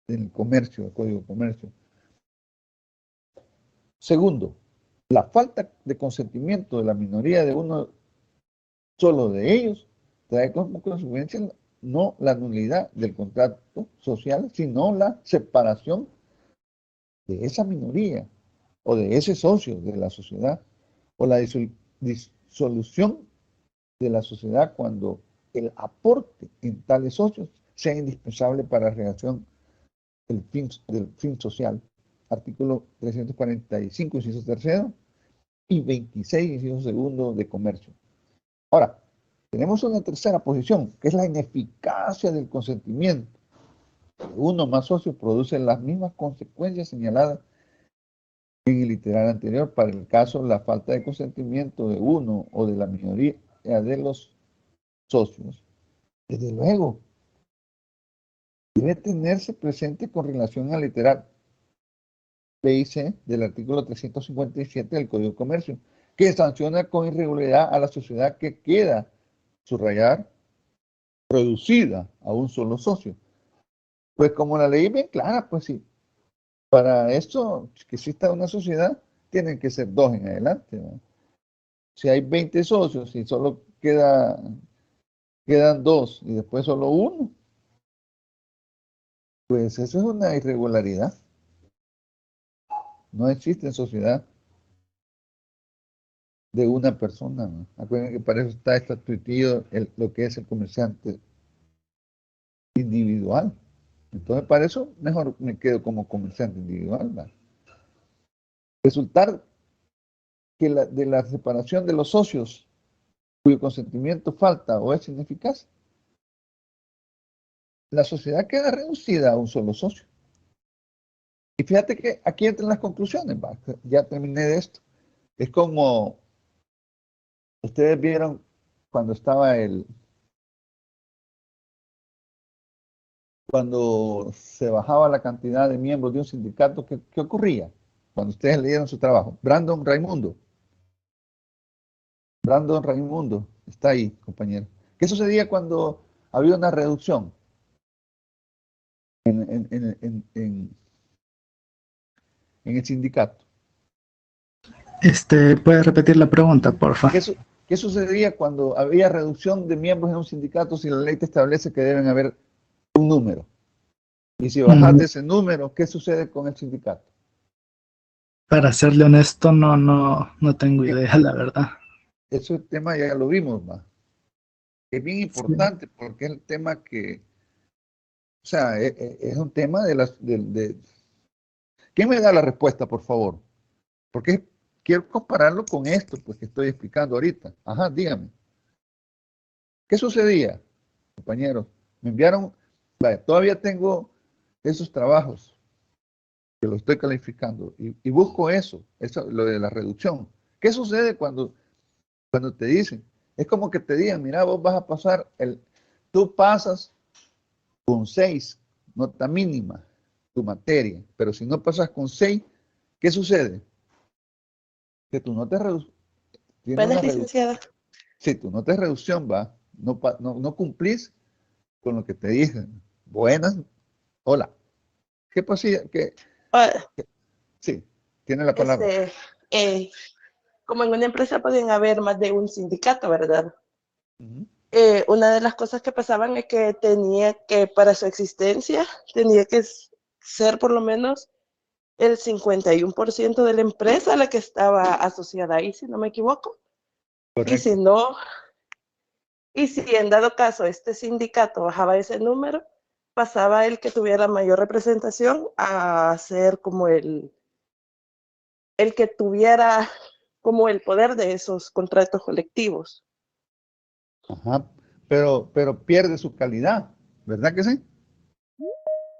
del comercio, del Código de Comercio. Segundo, la falta de consentimiento de la minoría de uno solo de ellos trae como consecuencia no la nulidad del contrato social, sino la separación de esa minoría o de ese socio de la sociedad o la disolución de la sociedad cuando el aporte en tales socios sea indispensable para la realización del fin social. Artículo 345, inciso tercero, y 26, inciso segundo de comercio. Ahora, tenemos una tercera posición, que es la ineficacia del consentimiento. Uno más socios produce las mismas consecuencias señaladas en el literal anterior para el caso de la falta de consentimiento de uno o de la minoría de los socios. Desde luego, debe tenerse presente con relación al literal B y C del artículo 357 del Código de Comercio, que sanciona con irregularidad a la sociedad que queda, subrayar, reducida a un solo socio, Pues como la ley es bien clara, pues sí. Para esto, que exista una sociedad, tienen que ser dos en adelante, ¿no? Si hay 20 socios y solo quedan dos y después solo uno, pues eso es una irregularidad. No existe en sociedad de una persona, ¿no? Acuérdense que para eso está estatuido lo que es el comerciante individual. Entonces, para eso mejor me quedo como comerciante individual, ¿no? Resultar que de la separación de los socios cuyo consentimiento falta o es ineficaz, la sociedad queda reducida a un solo socio. Y fíjate que aquí entran las conclusiones, ¿va? Ya terminé de esto. Es como ustedes vieron cuando cuando se bajaba la cantidad de miembros de un sindicato, ¿qué ocurría? Cuando ustedes leyeron su trabajo. Brandon Raimundo, está ahí, compañero. ¿Qué sucedía cuando había una reducción en el sindicato? ¿Puede repetir la pregunta, porfa? ¿Qué sucedería cuando había reducción de miembros en un sindicato si la ley te establece que deben haber un número? Y si bajas de ese número, ¿qué sucede con el sindicato? Para serle honesto, no tengo idea, la verdad. Ese tema ya lo vimos, ¿va? Es bien Sí. importante porque es el tema que, o sea, es un tema de. ¿Quién me da la respuesta, por favor? Porque quiero compararlo con esto, pues, que estoy explicando ahorita. Ajá, dígame. ¿Qué sucedía, compañeros? Me enviaron, vaya, todavía tengo esos trabajos que lo estoy calificando y busco eso, lo de la reducción. ¿Qué sucede cuando te dicen? Es como que te digan, mira, vos vas a pasar, tú pasas con 6, nota mínima, tu materia, pero si no pasas con 6, ¿qué sucede? Que tu nota tiene Buenas, una reducción. licenciada. Si tu nota es reducción, va, no cumplís con lo que te dicen. Buenas, hola. ¿Qué pasía? Ah, Sí, tiene la palabra. eh, como en una empresa pueden haber más de un sindicato, ¿verdad? Ujú. Una de las cosas que pasaban es que para su existencia, tenía que ser por lo menos el 51% de la empresa a la que estaba asociada ahí, si no me equivoco. Y si Correcto. no, y si en dado caso este sindicato bajaba ese número, pasaba el que tuviera mayor representación a ser como el que tuviera como el poder de esos contratos colectivos. Ajá. Pero pierde su calidad, ¿verdad que sí?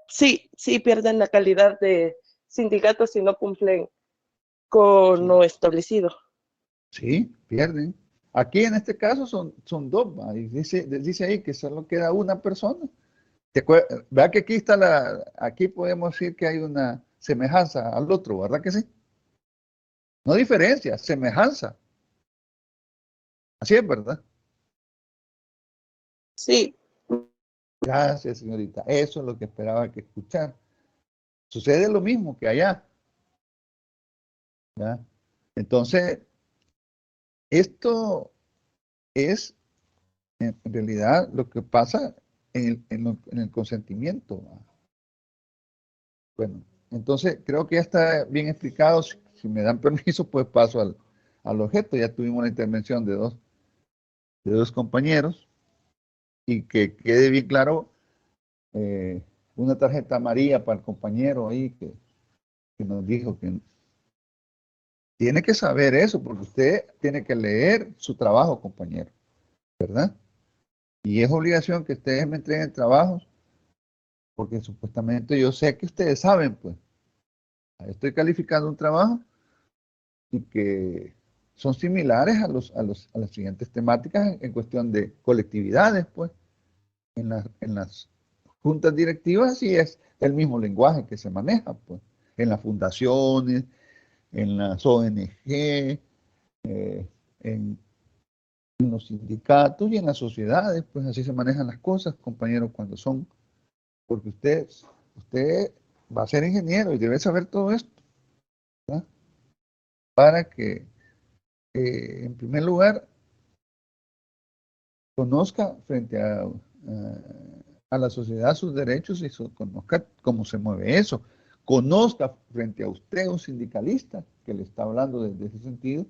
Sí pierden la calidad de sindicatos si no cumplen con lo establecido. Sí, pierden. Aquí en este caso son dos, ¿va? Y dice ahí que solo queda una persona. Vea que aquí aquí podemos decir que hay una semejanza al otro, ¿verdad que sí? No diferencia, semejanza. Así es, ¿verdad? Sí, Gracias, señorita. Eso es lo que esperaba que escuchar. Sucede lo mismo que allá, ¿ya? Entonces, esto es en realidad lo que pasa en el consentimiento, ¿va? Bueno, entonces creo que ya está bien explicado. Si me dan permiso, pues paso al objeto. Ya tuvimos la intervención de dos compañeros y que quede bien claro una tarjeta amarilla para el compañero ahí que nos dijo que tiene que saber eso, porque usted tiene que leer su trabajo, compañero, ¿verdad? Y es obligación que ustedes me entreguen trabajos, porque supuestamente yo sé que ustedes saben, pues, estoy calificando un trabajo y que son similares a las siguientes temáticas en cuestión de colectividades, pues, en las juntas directivas sí es el mismo lenguaje que se maneja, pues, en las fundaciones, en las ONG, en los sindicatos y en las sociedades, pues así se manejan las cosas, compañeros, cuando son porque usted va a ser ingeniero y debe saber todo esto, ¿verdad? Para que, en primer lugar, conozca frente a la sociedad sus derechos y conozca cómo se mueve eso. Conozca frente a usted un sindicalista que le está hablando desde ese sentido,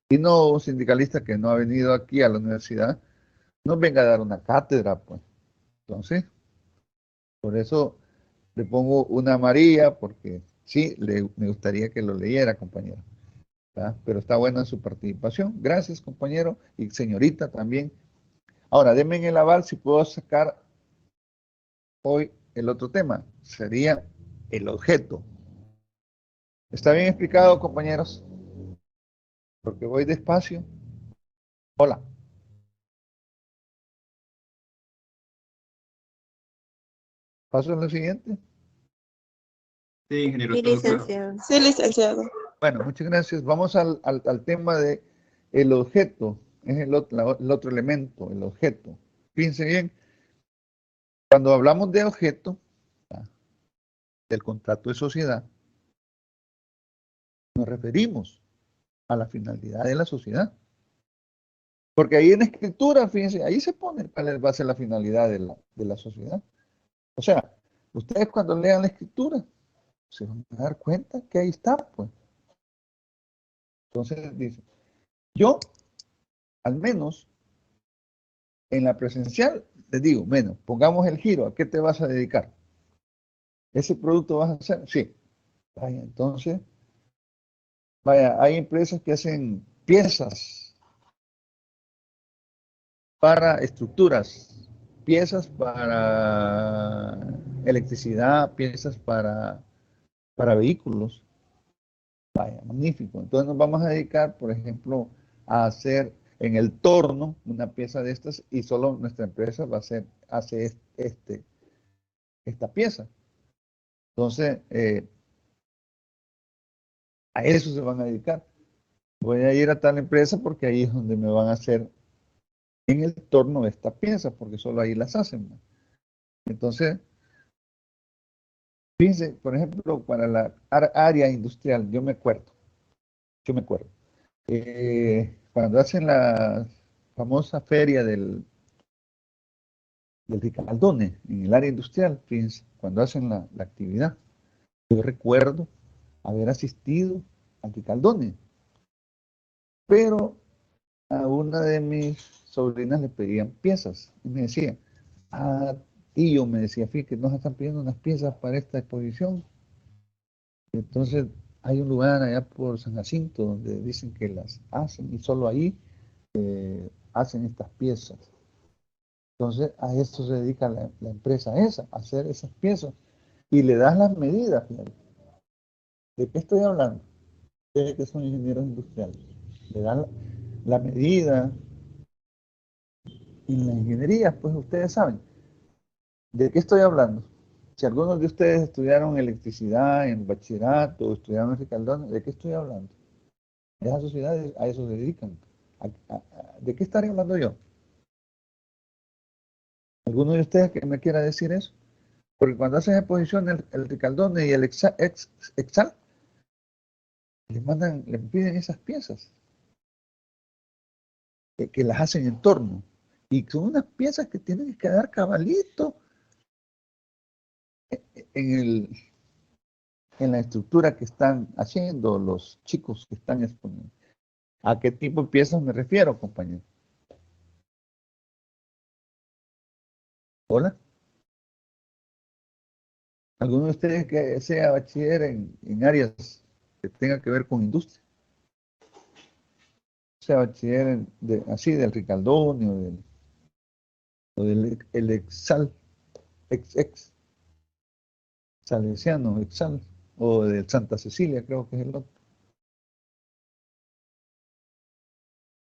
y no un sindicalista que no ha venido aquí a la universidad, no venga a dar una cátedra, pues. Entonces, por eso le pongo una María, porque sí, me gustaría que lo leyera, compañero, ¿verdad? Pero está buena su participación. Gracias, compañero, y señorita también. Ahora, denme en el aval si puedo sacar hoy el otro tema. Sería el objeto. ¿Está bien explicado, compañeros? Porque voy despacio. Hola. ¿Paso en lo siguiente? Sí, ingeniero, Sí, todo claro. licenciado. Sí, licenciado. Bueno, muchas gracias. Vamos al tema de el objeto. Es el otro elemento, el objeto. Fíjense bien, cuando hablamos de objeto, ¿verdad?, del contrato de sociedad, nos referimos a la finalidad de la sociedad. Porque ahí en escritura, fíjense, ahí se pone cuál va a ser la finalidad de la sociedad. O sea, ustedes cuando lean la escritura, se van a dar cuenta que ahí está, pues. Entonces dice, yo, al menos, en la presencial, les digo, menos, pongamos el giro, ¿a qué te vas a dedicar? ¿Ese producto vas a hacer? Sí. Vaya, entonces, vaya, hay empresas que hacen piezas para estructuras, piezas para electricidad, piezas para vehículos. Vaya, magnífico. Entonces nos vamos a dedicar, por ejemplo, a hacer en el torno una pieza de estas y solo nuestra empresa va a hace esta pieza. Entonces, a eso se van a dedicar. Voy a ir a tal empresa porque ahí es donde me van a hacer en el torno esta pieza, porque solo ahí las hacen, ¿no? Entonces, fíjense, por ejemplo, para la área industrial, yo me acuerdo, cuando hacen la famosa feria del Ricaldone en el área industrial, fíjense, cuando hacen la actividad, yo recuerdo haber asistido al Ricaldone, pero a una de mis sobrinas le pedían piezas y me decía, ah, tío, me decía, fíjate, nos están pidiendo unas piezas para esta exposición. Entonces hay un lugar allá por San Jacinto donde dicen que las hacen y solo ahí hacen estas piezas. Entonces a esto se dedica la empresa esa, a hacer esas piezas y le das las medidas. Fíjate. ¿De qué estoy hablando? Ustedes que son ingenieros industriales, le dan la medida. Y en la ingeniería, pues ustedes saben, ¿de qué estoy hablando? Si algunos de ustedes estudiaron electricidad en bachillerato o estudiaron en Ricaldón, ¿de qué estoy hablando? Esas sociedades a eso se dedican. ¿De qué estaré hablando yo? ¿Alguno de ustedes que me quiera decir eso? Porque cuando hacen exposición el Ricaldón y el Exal, les piden esas piezas, que las hacen en torno. Y son unas piezas que tienen que quedar cabalito en la estructura que están haciendo los chicos que están exponiendo. ¿A qué tipo de piezas me refiero, compañero? Hola. ¿Alguno de ustedes que sea bachiller en áreas que tenga que ver con industria? Sea bachiller así del Ricaldoni o del el Exal, Salesiano, Exal, o del Santa Cecilia, creo que es el otro,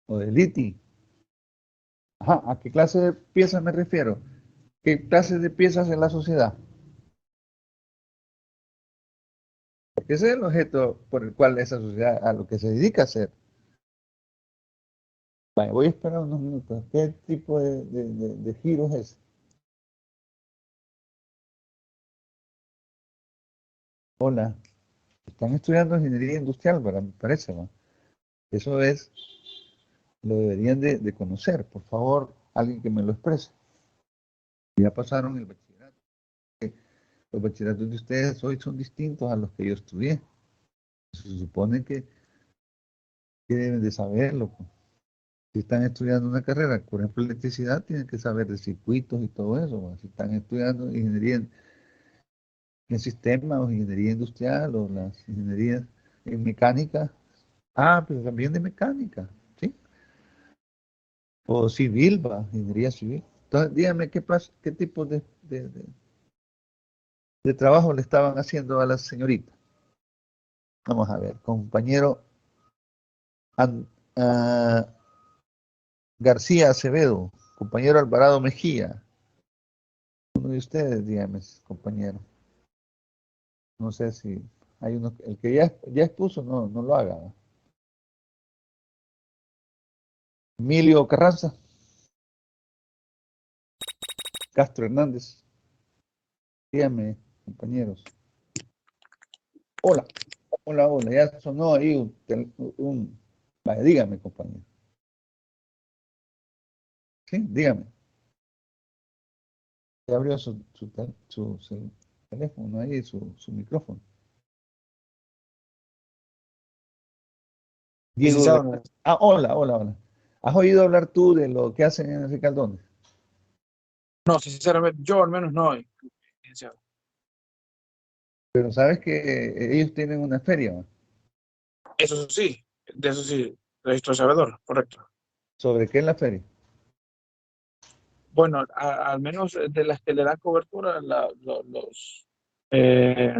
o del ITI. Ajá, ¿a qué clase de piezas me refiero? ¿Qué clase de piezas en la sociedad? Porque ese es el objeto por el cual esa sociedad a lo que se dedica a hacer. Vale, voy a esperar unos minutos. ¿Qué tipo de giro es ese? Hola, están estudiando ingeniería industrial, ¿verdad? Me parece, ¿no? Eso es, lo deberían de conocer. Por favor, alguien que me lo exprese. Ya pasaron el bachillerato. Los bachilleratos de ustedes hoy son distintos a los que yo estudié. Se supone que deben de saberlo, pues. Si están estudiando una carrera, por ejemplo, electricidad, tienen que saber de circuitos y todo eso, ¿va? Si están estudiando ingeniería en sistemas o ingeniería industrial o las ingenierías en mecánica, pero también de mecánica, ¿sí? O civil, va, ingeniería civil. Entonces, dígame qué tipo de trabajo le estaban haciendo a la señorita. Vamos a ver, compañero An- ah, García Acevedo, compañero Alvarado Mejía, uno de ustedes, dígame, compañero. No sé si hay uno, el que ya expuso, no lo haga, ¿no? Emilio Carranza, Castro Hernández, dígame, compañeros. Hola, hola, ya sonó ahí vaya, dígame, compañero. Sí, dígame. Ya abrió su teléfono ahí, su micrófono. Diego. Licenciado, Hola. ¿Has oído hablar tú de lo que hacen en el Caldones? no, sinceramente, yo al menos no, licenciado. Pero sabes que ellos tienen una feria, ¿no? Eso sí, de eso sí, registro sabedor, correcto. ¿Sobre qué es la feria? Bueno, al menos de las que le dan cobertura eh,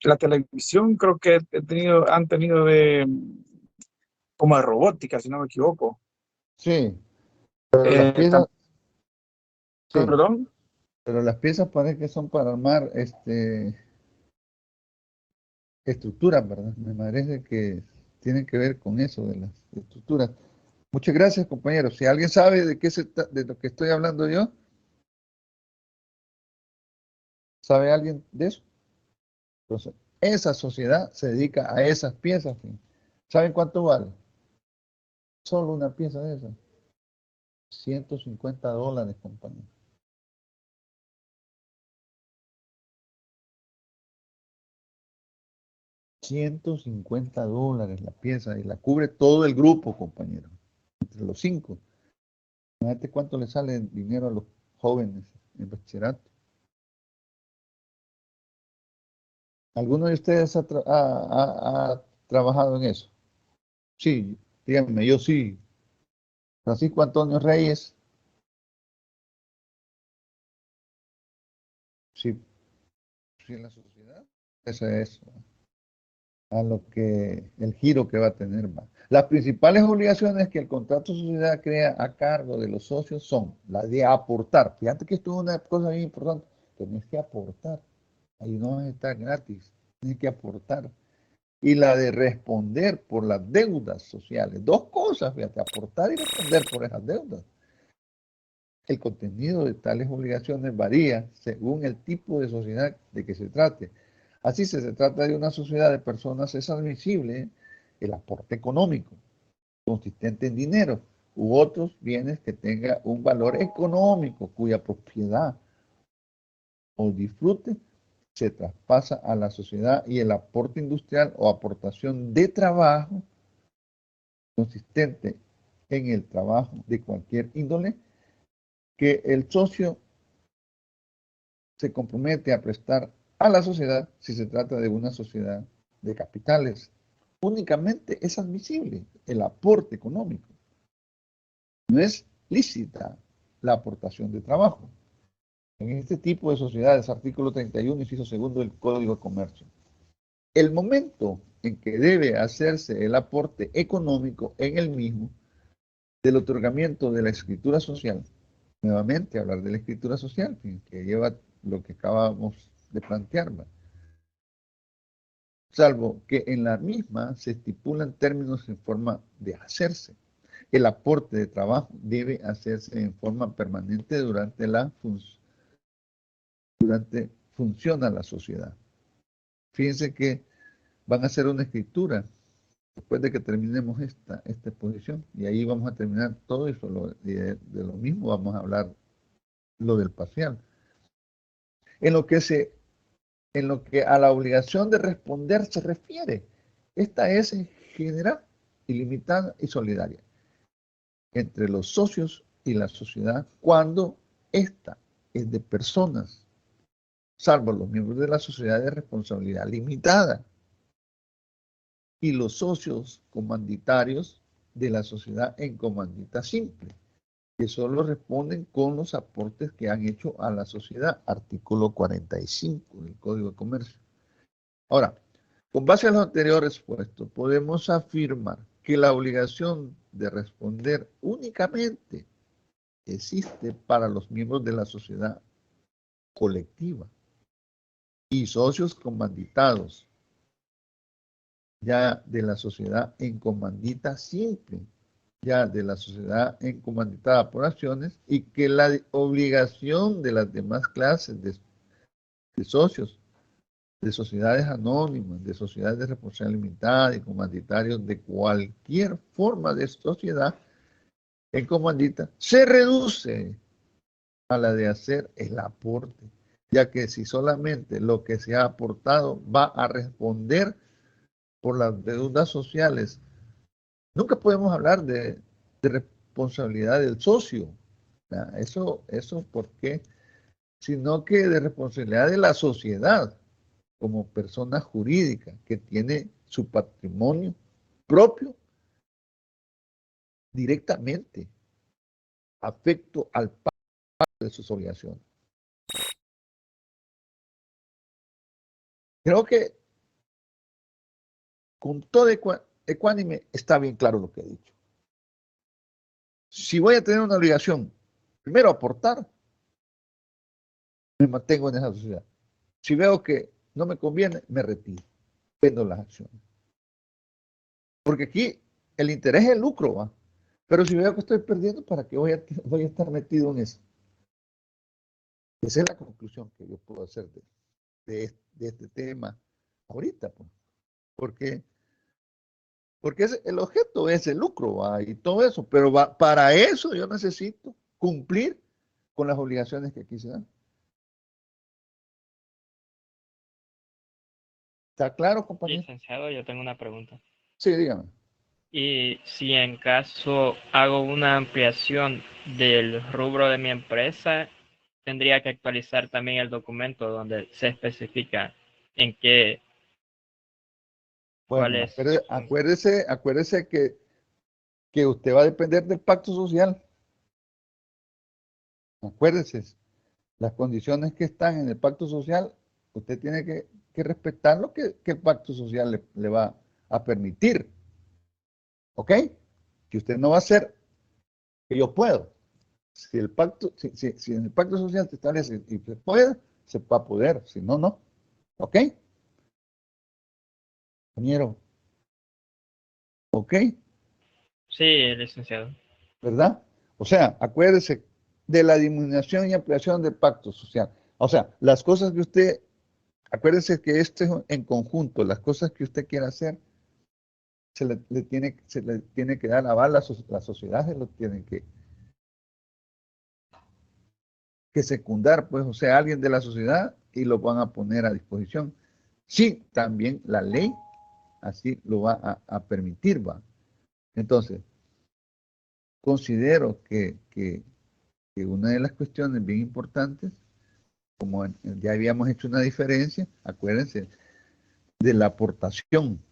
la televisión creo que han tenido de como de robótica, si no me equivoco. Sí, pero las piezas, sí, Perdón. pero las piezas parece que son para armar estructuras, ¿verdad? Me parece que tienen que ver con eso de las estructuras. Muchas gracias, compañeros. Si alguien sabe de lo que estoy hablando yo, ¿sabe alguien de eso? Entonces, esa sociedad se dedica a esas piezas. ¿Sí? ¿Saben cuánto vale? Solo una pieza de esas. $150, compañero. $150 la pieza y la cubre todo el grupo, compañero. Entre los 5. Imagínate cuánto le sale el dinero a los jóvenes en bachillerato. ¿Alguno de ustedes ha trabajado en eso? Sí, díganme, yo sí. Francisco Antonio Reyes, sí, sí en la sociedad. Ese es a lo que el giro que va a tener. Va. Las principales obligaciones que el contrato de sociedad crea a cargo de los socios son las de aportar. Fíjate que esto es una cosa bien importante. Tienes que aportar. Ahí no vas a estar gratis. Tienes que aportar. Y la de responder por las deudas sociales. Dos cosas, fíjate, aportar y responder por esas deudas. El contenido de tales obligaciones varía según el tipo de sociedad de que se trate. Así, si se trata de una sociedad de personas, es admisible el aporte económico, consistente en dinero, u otros bienes que tenga un valor económico, cuya propiedad o disfrute se traspasa a la sociedad, y el aporte industrial o aportación de trabajo, consistente en el trabajo de cualquier índole, que el socio se compromete a prestar a la sociedad si se trata de una sociedad de capitales. Únicamente es admisible el aporte económico. No es lícita la aportación de trabajo. En este tipo de sociedades, artículo 31, inciso segundo del Código de Comercio. El momento en que debe hacerse el aporte económico en el mismo del otorgamiento de la escritura social, nuevamente hablar de la escritura social, que lleva lo que acabamos de plantear, ¿va? Salvo que en la misma se estipulan términos en forma de hacerse. El aporte de trabajo debe hacerse en forma permanente durante funciona la sociedad. Fíjense que van a hacer una escritura después de que terminemos esta exposición, y ahí vamos a terminar todo eso, de lo mismo vamos a hablar lo del parcial. En lo que a la obligación de responder se refiere, esta es general, ilimitada y solidaria entre los socios y la sociedad cuando esta es de personas, salvo los miembros de la sociedad de responsabilidad limitada y los socios comanditarios de la sociedad en comandita simple, que solo responden con los aportes que han hecho a la sociedad, artículo 45 del Código de Comercio. Ahora, con base a lo anterior expuesto, podemos afirmar que la obligación de responder únicamente existe para los miembros de la sociedad colectiva y socios comanditados, ya de la sociedad en comandita simple, ya de la sociedad en comanditada por acciones, y que la obligación de las demás clases de socios, de sociedades anónimas, de sociedades de responsabilidad limitada y comanditarios de cualquier forma de sociedad en comandita, se reduce a la de hacer el aporte, ya que si solamente lo que se ha aportado va a responder por las deudas sociales, nunca podemos hablar de responsabilidad del socio. Eso, ¿por qué? Sino que de responsabilidad de la sociedad como persona jurídica que tiene su patrimonio propio directamente afecto al pago de sus obligaciones. Creo que con todo ecuánime está bien claro lo que he dicho. Si voy a tener una obligación, primero aportar, me mantengo en esa sociedad. Si veo que no me conviene, me retiro, vendo las acciones. Porque aquí el interés es el lucro, ¿va? Pero si veo que estoy perdiendo, ¿para qué voy a estar metido en eso? Esa es la conclusión que yo puedo hacer de este tema ahorita, pues. Porque el objeto es el lucro, ¿va? Y todo eso, pero para eso yo necesito cumplir con las obligaciones que aquí se dan. ¿Está claro, compañero? Licenciado, yo tengo una pregunta. Sí, dígame. Y si en caso hago una ampliación del rubro de mi empresa, tendría que actualizar también el documento donde se especifica en qué, cuál Bueno, es. acuérdese que usted va a depender del pacto social. Acuérdese, las condiciones que están en el pacto social, usted tiene que respetar lo que el pacto social le va a permitir. ¿Ok? Que usted no va a hacer que yo puedo. Si en el pacto social se establece y se puede, se va a poder. Si no, no. ¿Ok? Compañero. ¿Ok? Sí, licenciado. ¿Verdad? O sea, acuérdese de la disminución y ampliación del pacto social. O sea, las cosas que usted, acuérdese que este es en conjunto, las cosas que usted quiera hacer, se le tiene que dar aval, la sociedad se lo tiene que secundar, pues, o sea, alguien de la sociedad y lo van a poner a disposición. Sí, también la ley así lo va a permitir, va. Entonces, considero que una de las cuestiones bien importantes, como ya habíamos hecho una diferencia, acuérdense, de la aportación.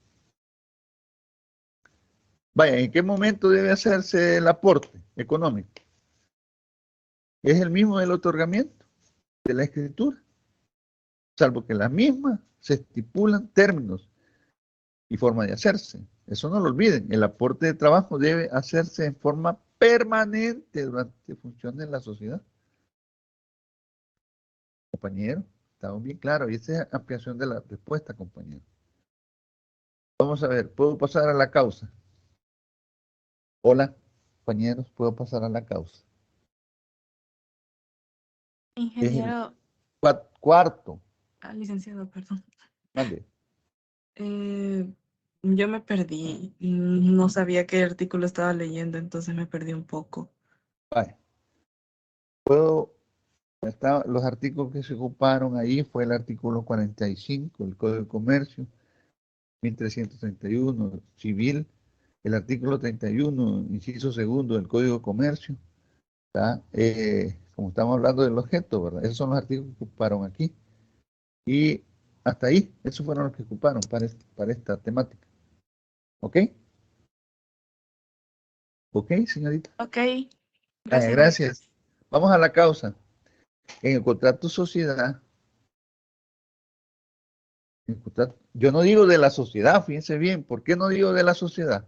Vaya, ¿en qué momento debe hacerse el aporte económico? Es el mismo del otorgamiento de la escritura, salvo que la misma se estipulan términos y forma de hacerse. Eso no lo olviden, el aporte de trabajo debe hacerse en forma permanente durante funciones en la sociedad. Compañero, estamos bien claros, y esa es ampliación de la respuesta, compañero. Vamos a ver, ¿puedo pasar a la causa? Hola, compañeros, ¿puedo pasar a la causa? Ingeniero, Cuarto. licenciado, perdón. Mande. Yo me perdí. No sabía qué artículo estaba leyendo, entonces me perdí un poco. Vaya. Los artículos que se ocuparon ahí fue el artículo 45, el Código de Comercio, 1331, civil, el artículo 31, inciso segundo del Código de Comercio, ¿tá? Como estamos hablando del objeto, ¿verdad? Esos son los artículos que ocuparon aquí. Y hasta ahí, esos fueron los que ocuparon para esta temática. ¿Ok? ¿Ok, señorita? Ok, Gracias. Gracias. Vamos a la causa. En el contrato sociedad, yo no digo de la sociedad, fíjense bien, ¿por qué no digo de la sociedad?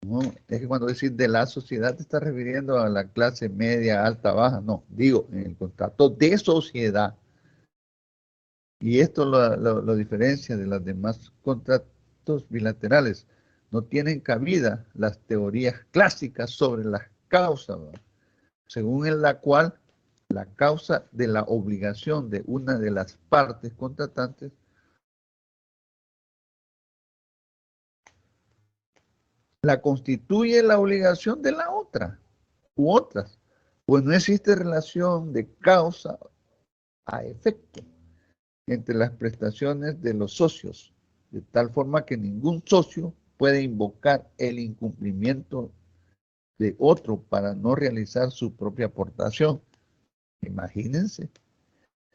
No, es que cuando decís de la sociedad te estás refiriendo a la clase media, alta, baja, no, digo en el contrato de sociedad. Y esto lo diferencia de los demás contratos bilaterales. No tienen cabida las teorías clásicas sobre las causas, ¿verdad? Según la cual la causa de la obligación de una de las partes contratantes la constituye la obligación de la otra u otras, pues no existe relación de causa a efecto entre las prestaciones de los socios, de tal forma que ningún socio puede invocar el incumplimiento de otro para no realizar su propia aportación. Imagínense.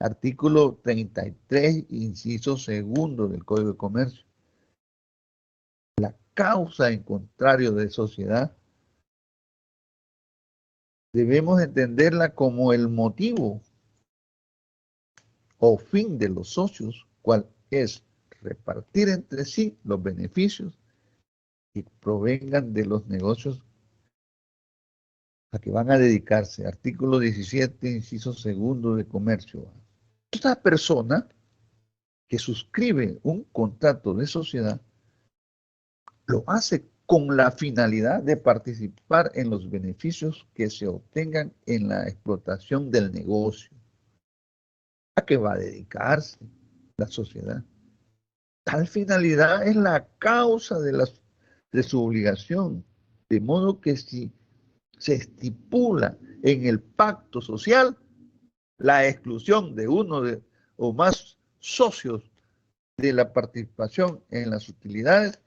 Artículo 33, inciso segundo del Código de Comercio. La causa en contrario de sociedad debemos entenderla como el motivo o fin de los socios, cual es repartir entre sí los beneficios que provengan de los negocios a que van a dedicarse. Artículo 17, inciso segundo de comercio. Esta persona que suscribe un contrato de sociedad lo hace con la finalidad de participar en los beneficios que se obtengan en la explotación del negocio. ¿A qué va a dedicarse la sociedad? Tal finalidad es la causa de su obligación, de modo que si se estipula en el pacto social la exclusión de uno o más socios de la participación en las utilidades,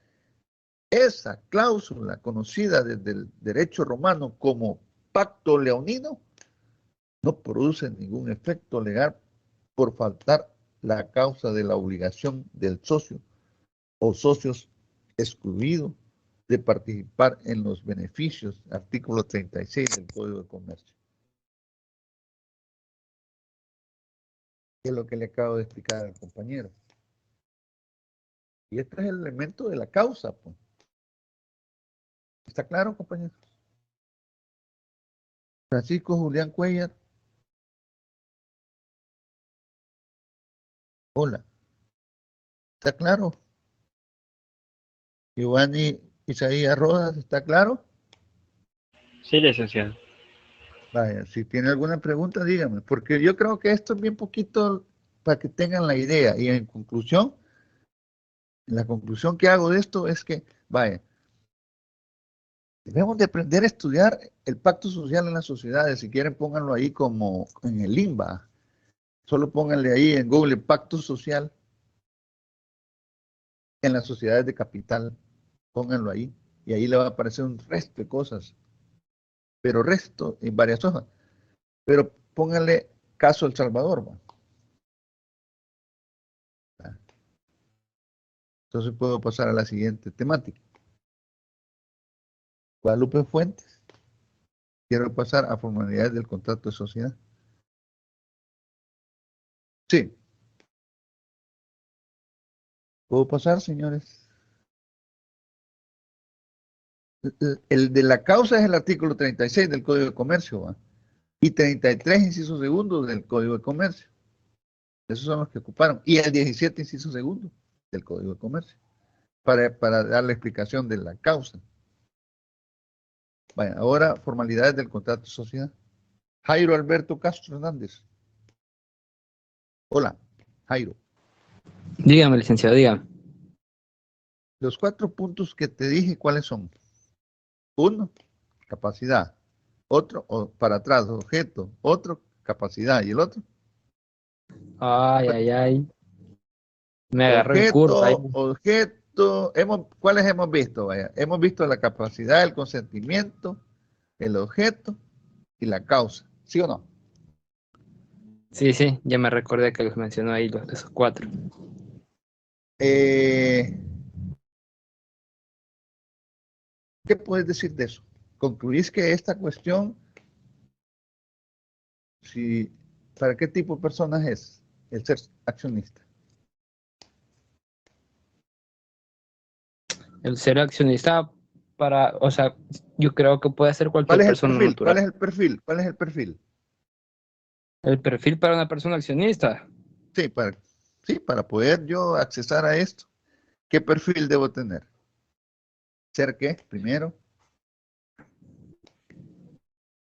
esa cláusula conocida desde el derecho romano como pacto leonino no produce ningún efecto legal por faltar la causa de la obligación del socio o socios excluidos de participar en los beneficios, artículo 36 del Código de Comercio. Es lo que le acabo de explicar al compañero. Y este es el elemento de la causa, pues. ¿Está claro, compañero? Francisco Julián Cuellar. Hola. ¿Está claro? Giovanni Isaías Rodas, ¿está claro? Sí, licenciado. Vaya, si tiene alguna pregunta, dígame, porque yo creo que esto es bien poquito para que tengan la idea. Y en conclusión, la conclusión que hago de esto es que, vaya, debemos de aprender a estudiar el pacto social en las sociedades. Si quieren, pónganlo ahí como en el limba. Solo pónganle ahí en Google pacto social en las sociedades de capital. Pónganlo ahí. Y ahí le va a aparecer un resto de cosas. Pero resto en varias hojas. Pero pónganle caso El Salvador, ¿va? Entonces puedo pasar a la siguiente temática. Guadalupe Fuentes. Quiero pasar a formalidades del contrato de sociedad. Sí. ¿Puedo pasar, señores? El de la causa es el artículo 36 del Código de Comercio, ¿va? Y 33, inciso segundo del Código de Comercio. Esos son los que ocuparon. Y el 17, inciso segundo del Código de Comercio. Para dar la explicación de la causa. Bueno, ahora formalidades del contrato de sociedad. Jairo Alberto Castro Hernández. Hola. Jairo. Dígame, licenciado, dígame. Los 4 puntos que te dije, ¿cuáles son? 1, capacidad. Otro, para atrás, objeto. Otro, capacidad. ¿Y el otro? Ay. Me agarró en curva. Objeto. ¿Cuáles hemos visto? Vaya, hemos visto la capacidad, el consentimiento, el objeto y la causa. ¿Sí o no? Sí, ya me recordé que los mencionó ahí, esos 4. ¿Qué puedes decir de eso? ¿Concluís que esta cuestión, para qué tipo de personas es el ser accionista? El ser accionista yo creo que puede ser cualquier persona natural. ¿Cuál es el perfil? ¿Cuál es el perfil? El perfil para una persona accionista. Sí, para poder yo accesar a esto, ¿qué perfil debo tener? ¿Ser qué? Primero.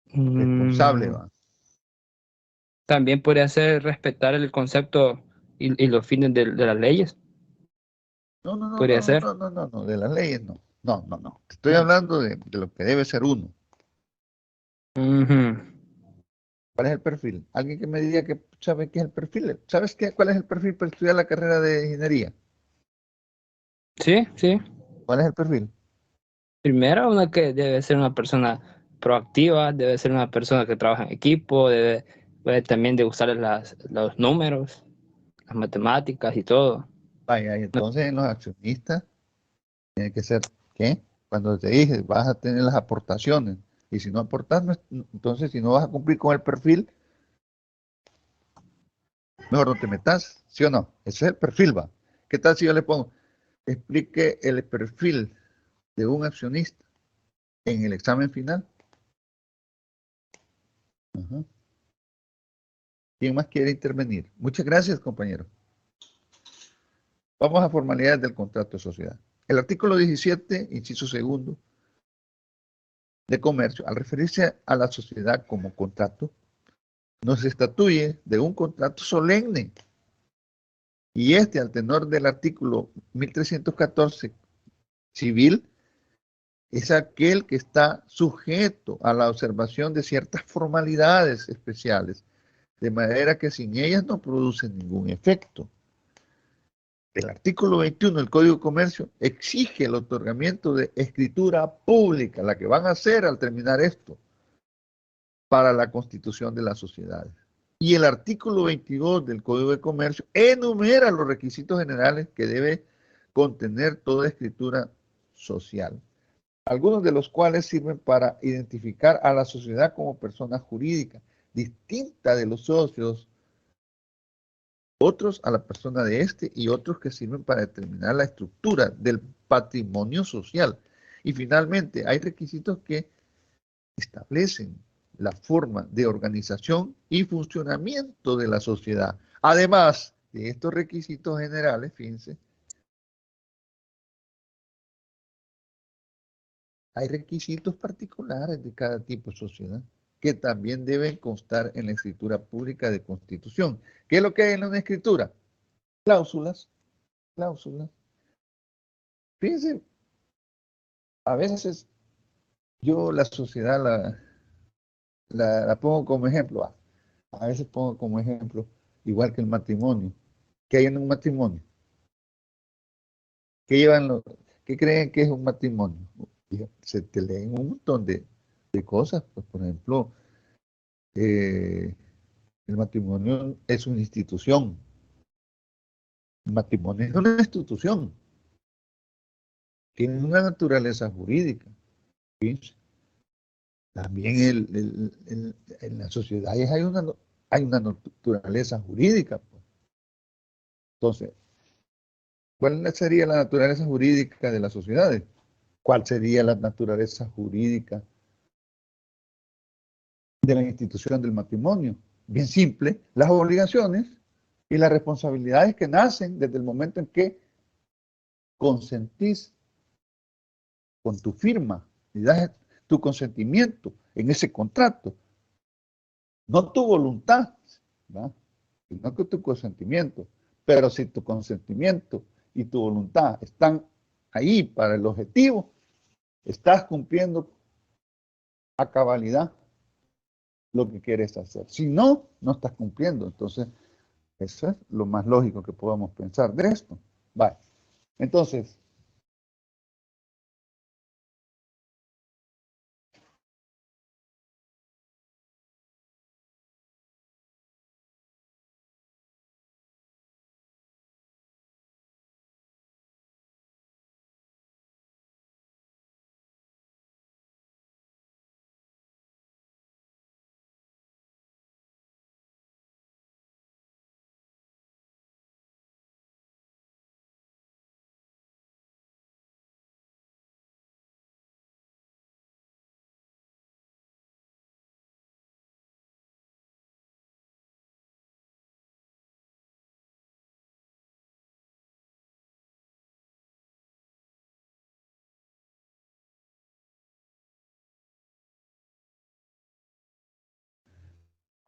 Responsable, ¿va? También podría ser respetar el concepto y los fines de las leyes. No, podría ser. No, de las leyes no. No. Estoy hablando de lo que debe ser uno. ¿Cuál es el perfil? Alguien que me diga que sabe qué es el perfil. ¿Sabes cuál es el perfil para estudiar la carrera de ingeniería? Sí. ¿Cuál es el perfil? Primero, una que debe ser una persona proactiva, debe ser una persona que trabaja en equipo, debe también de usar los números, las matemáticas y todo. Vaya, y entonces en los accionistas tiene que ser, ¿qué? Cuando te dije, vas a tener las aportaciones. Y si no aportas, entonces si no vas a cumplir con el perfil, mejor no te metas, ¿sí o no? Ese es el perfil, va. ¿Qué tal si yo le pongo, explique el perfil de un accionista en el examen final? Ajá. ¿Quién más quiere intervenir? Muchas gracias, compañero. Vamos a formalidades del contrato de sociedad. El artículo 17, inciso segundo, de comercio, al referirse a la sociedad como contrato, nos estatuye de un contrato solemne. Y al tenor del artículo 1314 civil, es aquel que está sujeto a la observación de ciertas formalidades especiales, de manera que sin ellas no produce ningún efecto. El artículo 21 del Código de Comercio exige el otorgamiento de escritura pública, la que van a hacer al terminar esto, para la constitución de las sociedades. Y el artículo 22 del Código de Comercio enumera los requisitos generales que debe contener toda escritura social, algunos de los cuales sirven para identificar a la sociedad como persona jurídica, distinta de los socios, otros a la persona de este y otros que sirven para determinar la estructura del patrimonio social. Y finalmente hay requisitos que establecen la forma de organización y funcionamiento de la sociedad. Además de estos requisitos generales, fíjense, hay requisitos particulares de cada tipo de sociedad que también deben constar en la escritura pública de constitución. ¿Qué es lo que hay en una escritura? Cláusulas. Fíjense, a veces yo la sociedad la pongo como ejemplo. A veces pongo como ejemplo, igual que el matrimonio. ¿Qué hay en un matrimonio? ¿Qué creen que es un matrimonio? Se te leen un montón de cosas. Pues, por ejemplo, el matrimonio es una institución. El matrimonio es una institución. Tiene una naturaleza jurídica. ¿Sí? También en las sociedades hay una naturaleza jurídica. Pues. Entonces, ¿cuál sería la naturaleza jurídica de las sociedades? ¿Cuál sería la naturaleza jurídica de la institución del matrimonio? Bien simple, las obligaciones y las responsabilidades que nacen desde el momento en que consentís con tu firma y das tu consentimiento en ese contrato. No tu voluntad, ¿verdad? Sino que tu consentimiento. Pero si tu consentimiento y tu voluntad están ahí para el objetivo, estás cumpliendo a cabalidad lo que quieres hacer. Si no, no estás cumpliendo. Entonces, eso es lo más lógico que podamos pensar de esto. Vale. Entonces,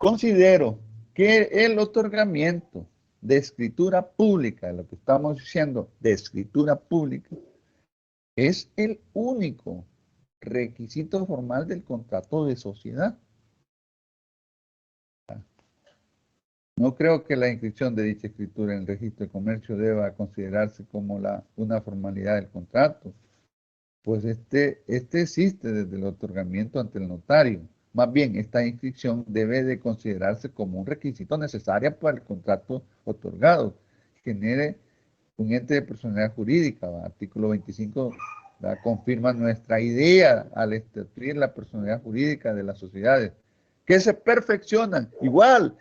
considero que el otorgamiento de escritura pública, lo que estamos diciendo de escritura pública, es el único requisito formal del contrato de sociedad. No creo que la inscripción de dicha escritura en el registro de comercio deba considerarse como una formalidad del contrato, pues este existe desde el otorgamiento ante el notario. Más bien, esta inscripción debe de considerarse como un requisito necesario para el contrato otorgado, genere un ente de personalidad jurídica. Artículo 25 confirma nuestra idea al instituir la personalidad jurídica de las sociedades, que se perfeccionan, igual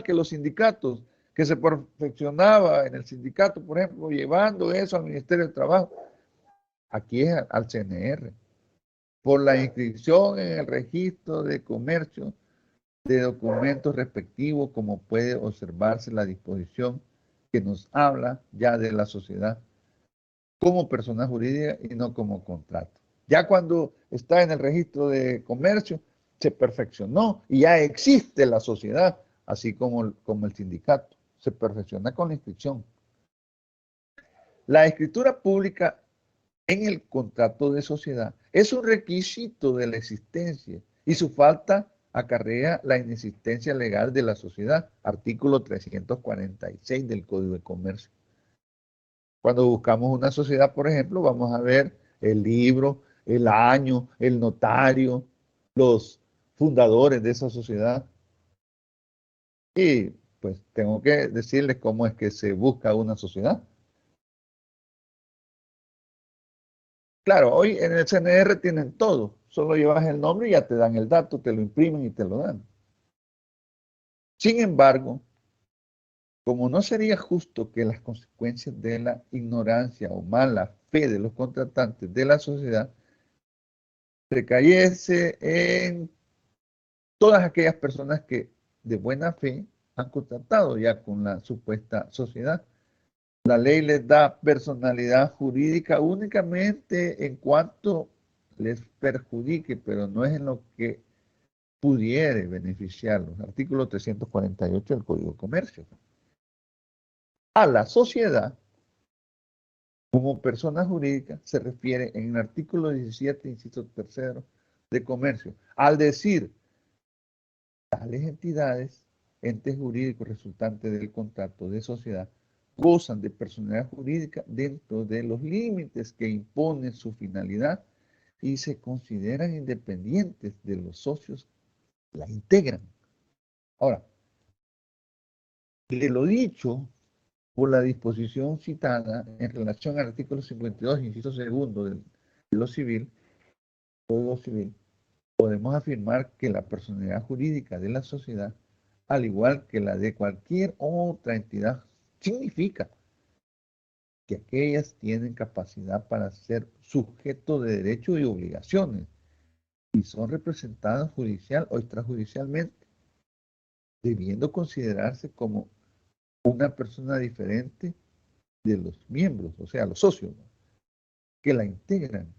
que los sindicatos, que se perfeccionaba en el sindicato, por ejemplo, llevando eso al Ministerio de Trabajo. Aquí es al CNR, por la inscripción en el registro de comercio de documentos respectivos, como puede observarse la disposición que nos habla ya de la sociedad como persona jurídica y no como contrato. Ya cuando está en el registro de comercio, se perfeccionó y ya existe la sociedad, así como el sindicato. Se perfecciona con la inscripción. La escritura pública en el contrato de sociedad es un requisito de la existencia y su falta acarrea la inexistencia legal de la sociedad, artículo 346 del Código de Comercio. Cuando buscamos una sociedad, por ejemplo, vamos a ver el libro, el año, el notario, los fundadores de esa sociedad. Y pues tengo que decirles cómo es que se busca una sociedad. Claro, hoy en el CNR tienen todo. Solo llevas el nombre y ya te dan el dato, te lo imprimen y te lo dan. Sin embargo, como no sería justo que las consecuencias de la ignorancia o mala fe de los contratantes de la sociedad recayese en todas aquellas personas que de buena fe han contratado ya con la supuesta sociedad. La ley les da personalidad jurídica únicamente en cuanto les perjudique, pero no es en lo que pudiere beneficiarlos. Artículo 348 del Código de Comercio. A la sociedad, como persona jurídica, se refiere en el artículo 17, inciso tercero, de Comercio. Al decir, tales entidades, entes jurídicos resultantes del contrato de sociedad, gozan de personalidad jurídica dentro de los límites que impone su finalidad y se consideran independientes de los socios que la integran. Ahora, de lo dicho por la disposición citada en relación al artículo 52, inciso segundo del Código Civil, podemos afirmar que la personalidad jurídica de la sociedad, al igual que la de cualquier otra entidad, significa que aquellas tienen capacidad para ser sujeto de derechos y obligaciones y son representadas judicial o extrajudicialmente, debiendo considerarse como una persona diferente de los miembros, o sea, los socios, ¿no?, que la integran,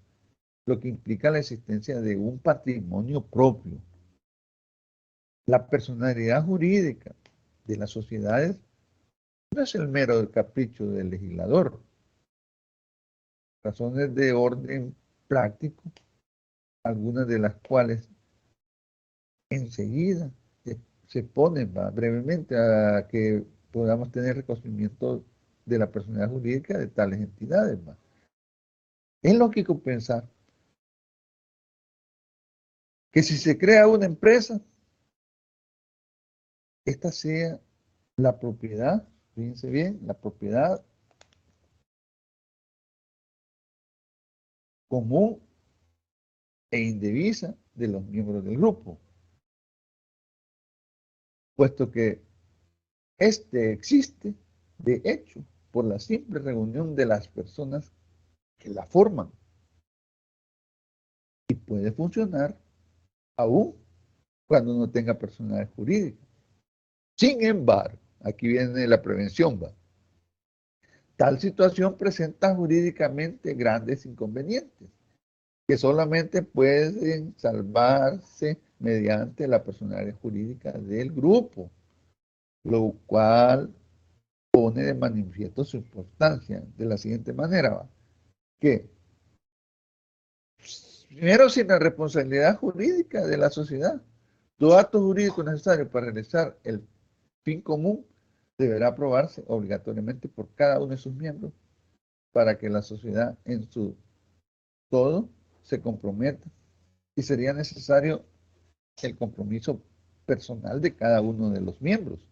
lo que implica la existencia de un patrimonio propio. La personalidad jurídica de las sociedades no es el mero capricho del legislador. Razones de orden práctico, algunas de las cuales enseguida se ponen brevemente a que podamos tener reconocimiento de la personalidad jurídica de tales entidades. Es lógico pensar que si se crea una empresa, esta sea la propiedad, fíjense bien, la propiedad común e indivisa de los miembros del grupo, puesto que este existe, de hecho, por la simple reunión de las personas que la forman y puede funcionar aún cuando no tenga personalidad jurídica. Sin embargo, aquí viene la prevención, tal situación presenta jurídicamente grandes inconvenientes que solamente pueden salvarse mediante la personalidad jurídica del grupo, lo cual pone de manifiesto su importancia de la siguiente manera, que primero, sin la responsabilidad jurídica de la sociedad, todo acto jurídico necesario para realizar el fin común deberá aprobarse obligatoriamente por cada uno de sus miembros para que la sociedad en su todo se comprometa, y sería necesario el compromiso personal de cada uno de los miembros.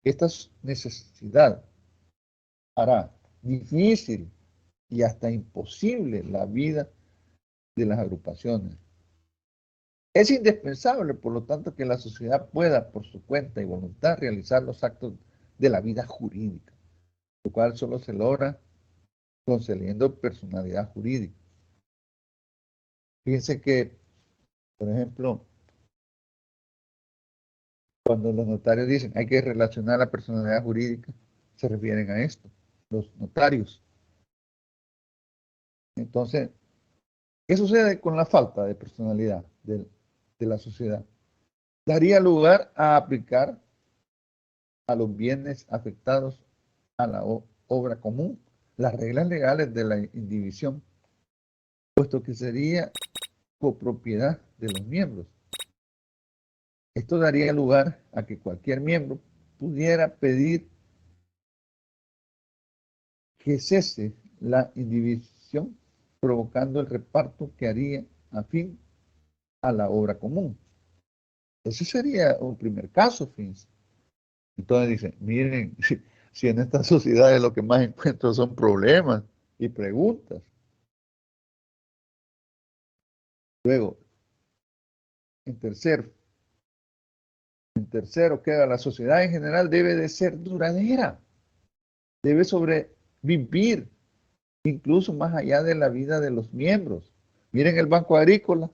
Esta necesidad hará difícil y hasta imposible la vida de las agrupaciones. Es indispensable, por lo tanto, que la sociedad pueda, por su cuenta y voluntad, realizar los actos de la vida jurídica, lo cual solo se logra concediendo personalidad jurídica. Fíjense que, por ejemplo, cuando los notarios dicen hay que relacionar la personalidad jurídica, se refieren a esto, los notarios. Entonces, ¿qué sucede con la falta de personalidad de la sociedad? Daría lugar a aplicar a los bienes afectados a la obra común las reglas legales de la indivisión, puesto que sería copropiedad de los miembros. Esto daría lugar a que cualquier miembro pudiera pedir que cese la indivisión, provocando el reparto que haría afín a la obra común. Ese sería un primer caso, fíjense. Entonces dicen, miren, si en estas sociedades lo que más encuentro son problemas y preguntas. Luego, en tercero queda la sociedad en general debe de ser duradera, debe sobrevivir, incluso más allá de la vida de los miembros. Miren el Banco Agrícola.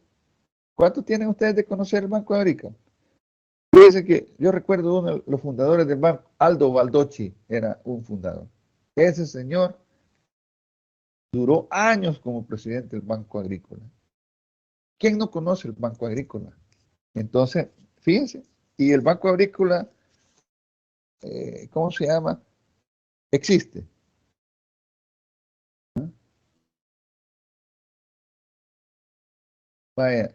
¿Cuánto tienen ustedes de conocer el Banco Agrícola? Fíjense que yo recuerdo uno de los fundadores del banco, Aldo Baldocchi, era un fundador. Ese señor duró años como presidente del Banco Agrícola. ¿Quién no conoce el Banco Agrícola? Entonces, fíjense, y el Banco Agrícola, ¿cómo se llama? Existe. Vaya,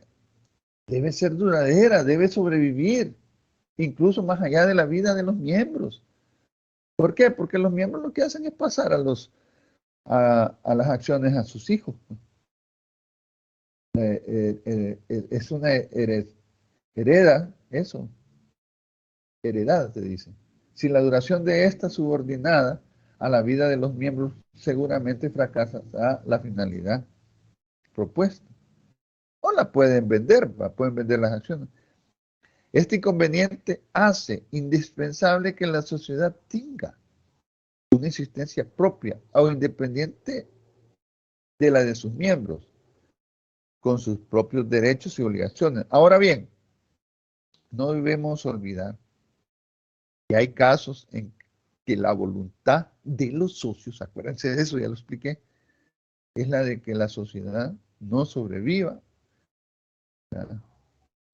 debe ser duradera, debe sobrevivir, incluso más allá de la vida de los miembros. ¿Por qué? Porque los miembros lo que hacen es pasar a las acciones a sus hijos. Es una hereda, eso. Heredad, se dice. Si la duración de esta subordinada a la vida de los miembros, seguramente fracasará la finalidad propuesta. O la pueden vender las acciones. Este inconveniente hace indispensable que la sociedad tenga una existencia propia o independiente de la de sus miembros, con sus propios derechos y obligaciones. Ahora bien, no debemos olvidar que hay casos en que la voluntad de los socios, acuérdense de eso, ya lo expliqué, es la de que la sociedad no sobreviva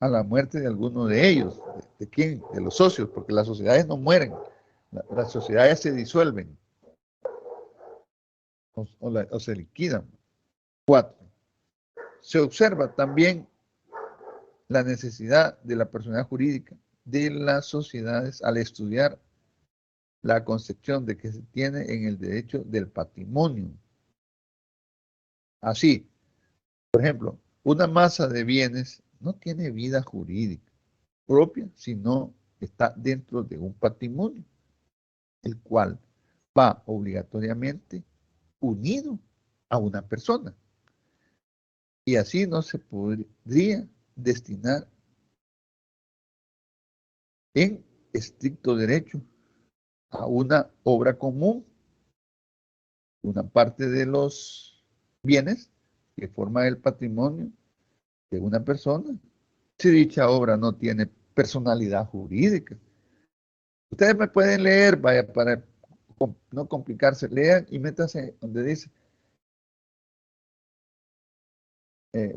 a la muerte de alguno de ellos. ¿De quién? De los socios, porque las sociedades no mueren. Las sociedades se disuelven o se liquidan. 4. Se observa también la necesidad de la personalidad jurídica de las sociedades al estudiar la concepción de que se tiene en el derecho del patrimonio. Así, por ejemplo, una masa de bienes no tiene vida jurídica propia, sino está dentro de un patrimonio, el cual va obligatoriamente unido a una persona. Y así no se podría destinar en estricto derecho a una obra común, una parte de los bienes que forman el patrimonio de una persona, si dicha obra no tiene personalidad jurídica. Ustedes me pueden leer, vaya, para no complicarse, lean y métanse donde dice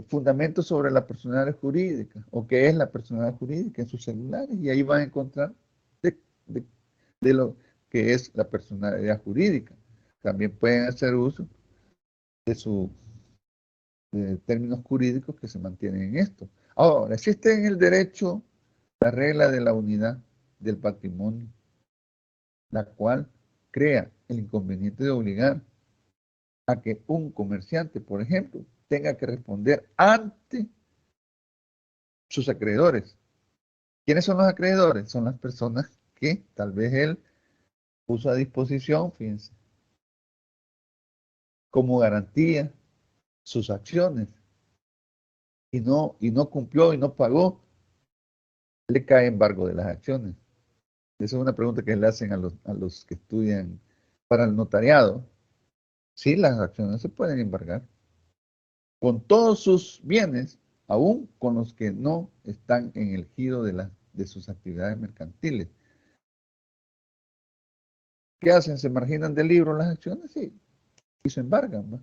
fundamentos sobre la personalidad jurídica, o qué es la personalidad jurídica en sus celulares, y ahí van a encontrar de lo que es la personalidad jurídica. También pueden hacer uso de sus términos jurídicos que se mantienen en esto. Ahora, existe en el derecho la regla de la unidad del patrimonio, la cual crea el inconveniente de obligar a que un comerciante, por ejemplo, tenga que responder ante sus acreedores. ¿Quiénes son los acreedores? Son las personas que tal vez él puso a disposición, fíjense, como garantía sus acciones y no cumplió y no pagó, le cae embargo de las acciones. Esa es una pregunta que le hacen a los que estudian para el notariado. Sí, las acciones se pueden embargar con todos sus bienes, aún con los que no están en el giro de sus actividades mercantiles. ¿Qué hacen? ¿Se marginan del libro las acciones? Sí, y se embargan, ¿no?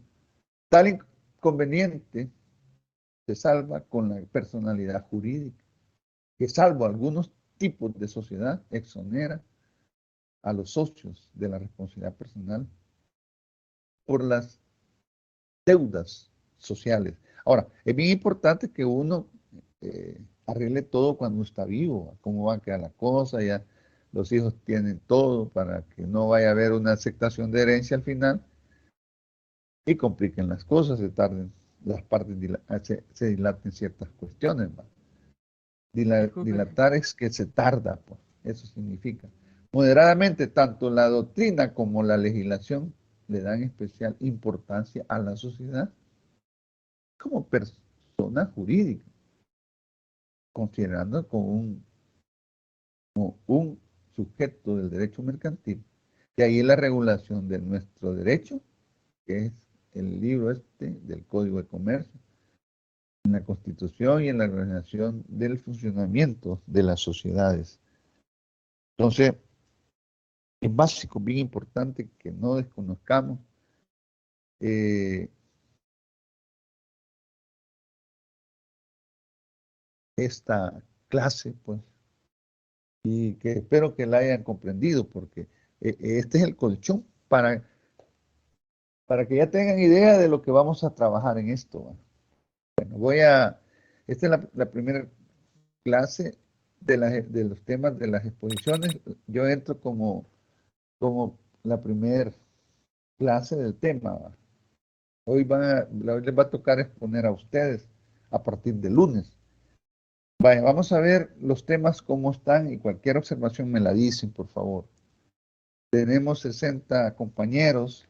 Tal inconveniente se salva con la personalidad jurídica, que salvo algunos tipos de sociedad exonera a los socios de la responsabilidad personal por las deudas sociales. Ahora, es bien importante que uno arregle todo cuando está vivo, cómo va a quedar la cosa, ya los hijos tienen todo para que no vaya a haber una aceptación de herencia al final y compliquen las cosas, se tarden las partes, se dilaten ciertas cuestiones. Dilatar es que se tarda, pues, eso significa. Moderadamente, tanto la doctrina como la legislación le dan especial importancia a la sociedad como persona jurídica, considerando como un sujeto del derecho mercantil. Y ahí la regulación de nuestro derecho, que es el libro del Código de Comercio, en la Constitución y en la organización del funcionamiento de las sociedades. Entonces, es básico, bien importante que no desconozcamos esta clase, pues, y que espero que la hayan comprendido, porque este es el colchón para que ya tengan idea de lo que vamos a trabajar en esto. Bueno, esta es la primera clase de los temas de las exposiciones. Yo entro como la primera clase del tema. Hoy les va a tocar exponer a ustedes a partir de lunes. Vaya, vamos a ver los temas cómo están y cualquier observación me la dicen, por favor. Tenemos 60 compañeros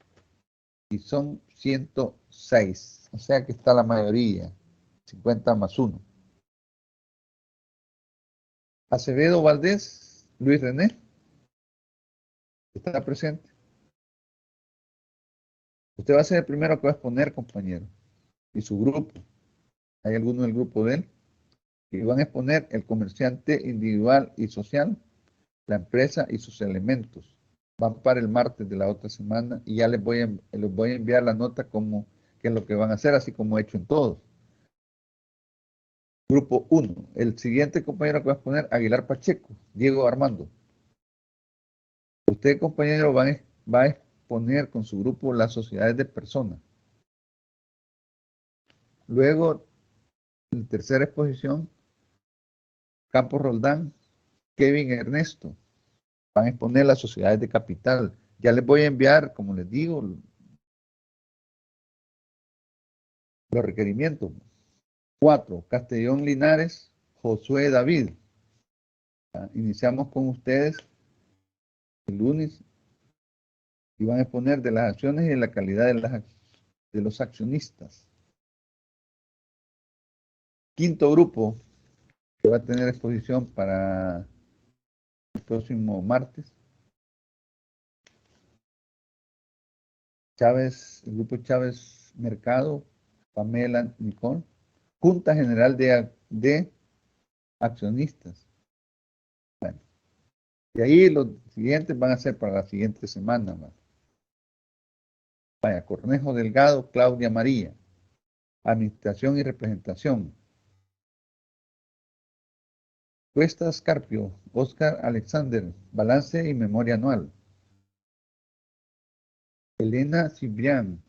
y son 106, o sea que está la mayoría, 50 más 1. Acevedo Valdés, Luis René, ¿está presente? Usted va a ser el primero que va a exponer, compañero, y su grupo. ¿Hay alguno del grupo de él? Y van a exponer el comerciante individual y social, la empresa y sus elementos. Van para el martes de la otra semana y ya les voy a enviar la nota como qué es lo que van a hacer, así como he hecho en todos. Grupo 1. El siguiente compañero que va a exponer, Aguilar Pacheco, Diego Armando. Usted, compañero, va a exponer con su grupo las sociedades de personas. Luego, en tercera exposición, Campos Roldán, Kevin Ernesto, van a exponer las sociedades de capital. Ya les voy a enviar, como les digo, los requerimientos. 4, Castellón Linares, Josué David. Iniciamos con ustedes el lunes y van a exponer de las acciones y de la calidad de los accionistas. Quinto grupo que va a tener exposición para el próximo martes. Chávez, el grupo Chávez Mercado, Pamela Nicol, Junta General de Accionistas. Bueno, y ahí los siguientes van a ser para la siguiente semana. ¿No? Vaya, Cornejo Delgado, Claudia María, Administración y Representación. Cuestas Carpio, Oscar Alexander, Balance y Memoria Anual. Elena Cibrián,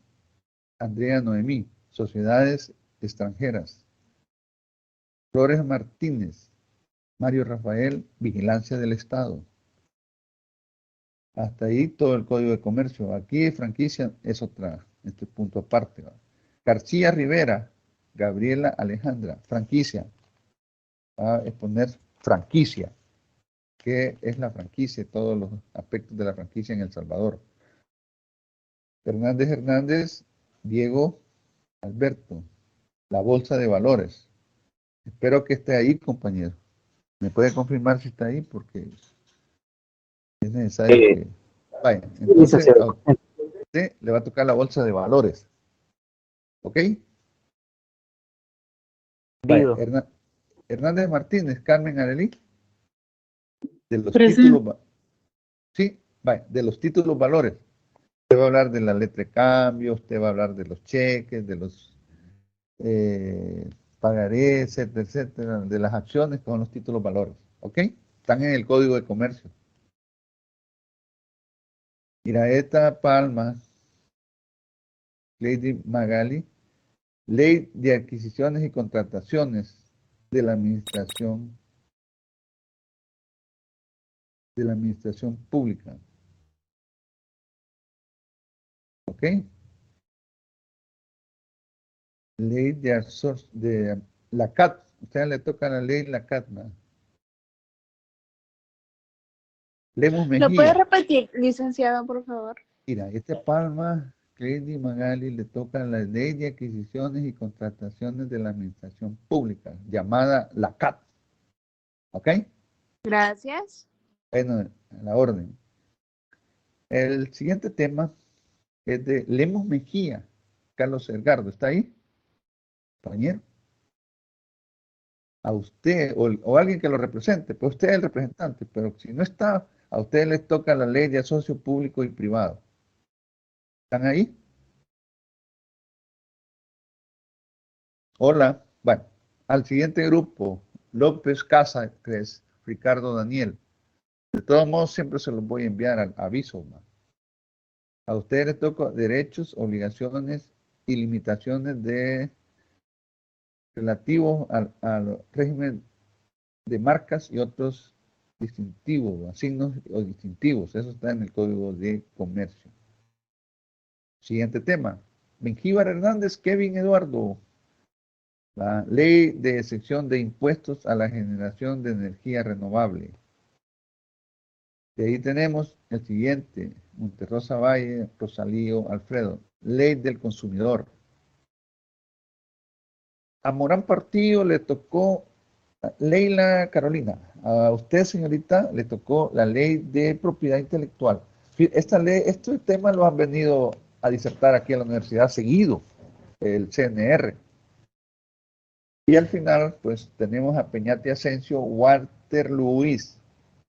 Andrea Noemí, Sociedades Extranjeras. Flores Martínez, Mario Rafael, Vigilancia del Estado. Hasta ahí todo el Código de Comercio. Aquí franquicia es este punto aparte. ¿Va? García Rivera, Gabriela Alejandra, franquicia. Va a exponer franquicia. ¿Qué es la franquicia? Todos los aspectos de la franquicia en El Salvador. Hernández, Diego Alberto, la Bolsa de Valores. Espero que esté ahí, compañero. ¿Me puede confirmar si está ahí? Porque es necesario que... Vaya, entonces a usted le va a tocar la Bolsa de Valores. ¿Ok? Vaya, Hernández Martínez, Carmen Arelí. De los títulos... Sí, vaya, de los títulos valores. Usted va a hablar de la letra de cambio, usted va a hablar de los cheques, de los pagarés, etcétera, etcétera, de las acciones con los títulos valores. ¿Ok? Están en el Código de Comercio. Iraeta Palma, Lady Magali, Ley de Adquisiciones y Contrataciones de la Administración Pública. ¿Ok? Ley de la CAT. A usted le toca la ley la CAT, ¿no? Lemos Mejía. ¿Lo puede repetir, licenciado, por favor? Mira, Palma, Lady Magali le toca la Ley de Adquisiciones y Contrataciones de la Administración Pública, llamada la CAT. ¿Ok? Gracias. Bueno, a la orden. El siguiente tema es de Lemos Mejía. Carlos Edgardo, ¿está ahí? Compañero. A usted o alguien que lo represente, pues usted es el representante, pero si no está, a usted les toca la ley de asocio público y privado. ¿Están ahí? Hola. Bueno, al siguiente grupo, López Cáceres, Ricardo Daniel. De todos modos, siempre se los voy a enviar al aviso. ¿No? A ustedes les toca derechos, obligaciones y limitaciones relativos al régimen de marcas y otros distintivos, signos o distintivos. Eso está en el Código de Comercio. Siguiente tema. Mengíbar Hernández, Kevin Eduardo. La ley de exención de impuestos a la generación de energía renovable. De ahí tenemos el siguiente. Monterrosa Valle, Rosalío Alfredo. Ley del consumidor. A Morán Portillo le tocó Leila Carolina. A usted, señorita, le tocó la ley de propiedad intelectual. Esta ley, estos temas los han venido a disertar aquí en la universidad seguido, el CNR. Y al final, pues, tenemos a Peñate Asensio, Walter Luis.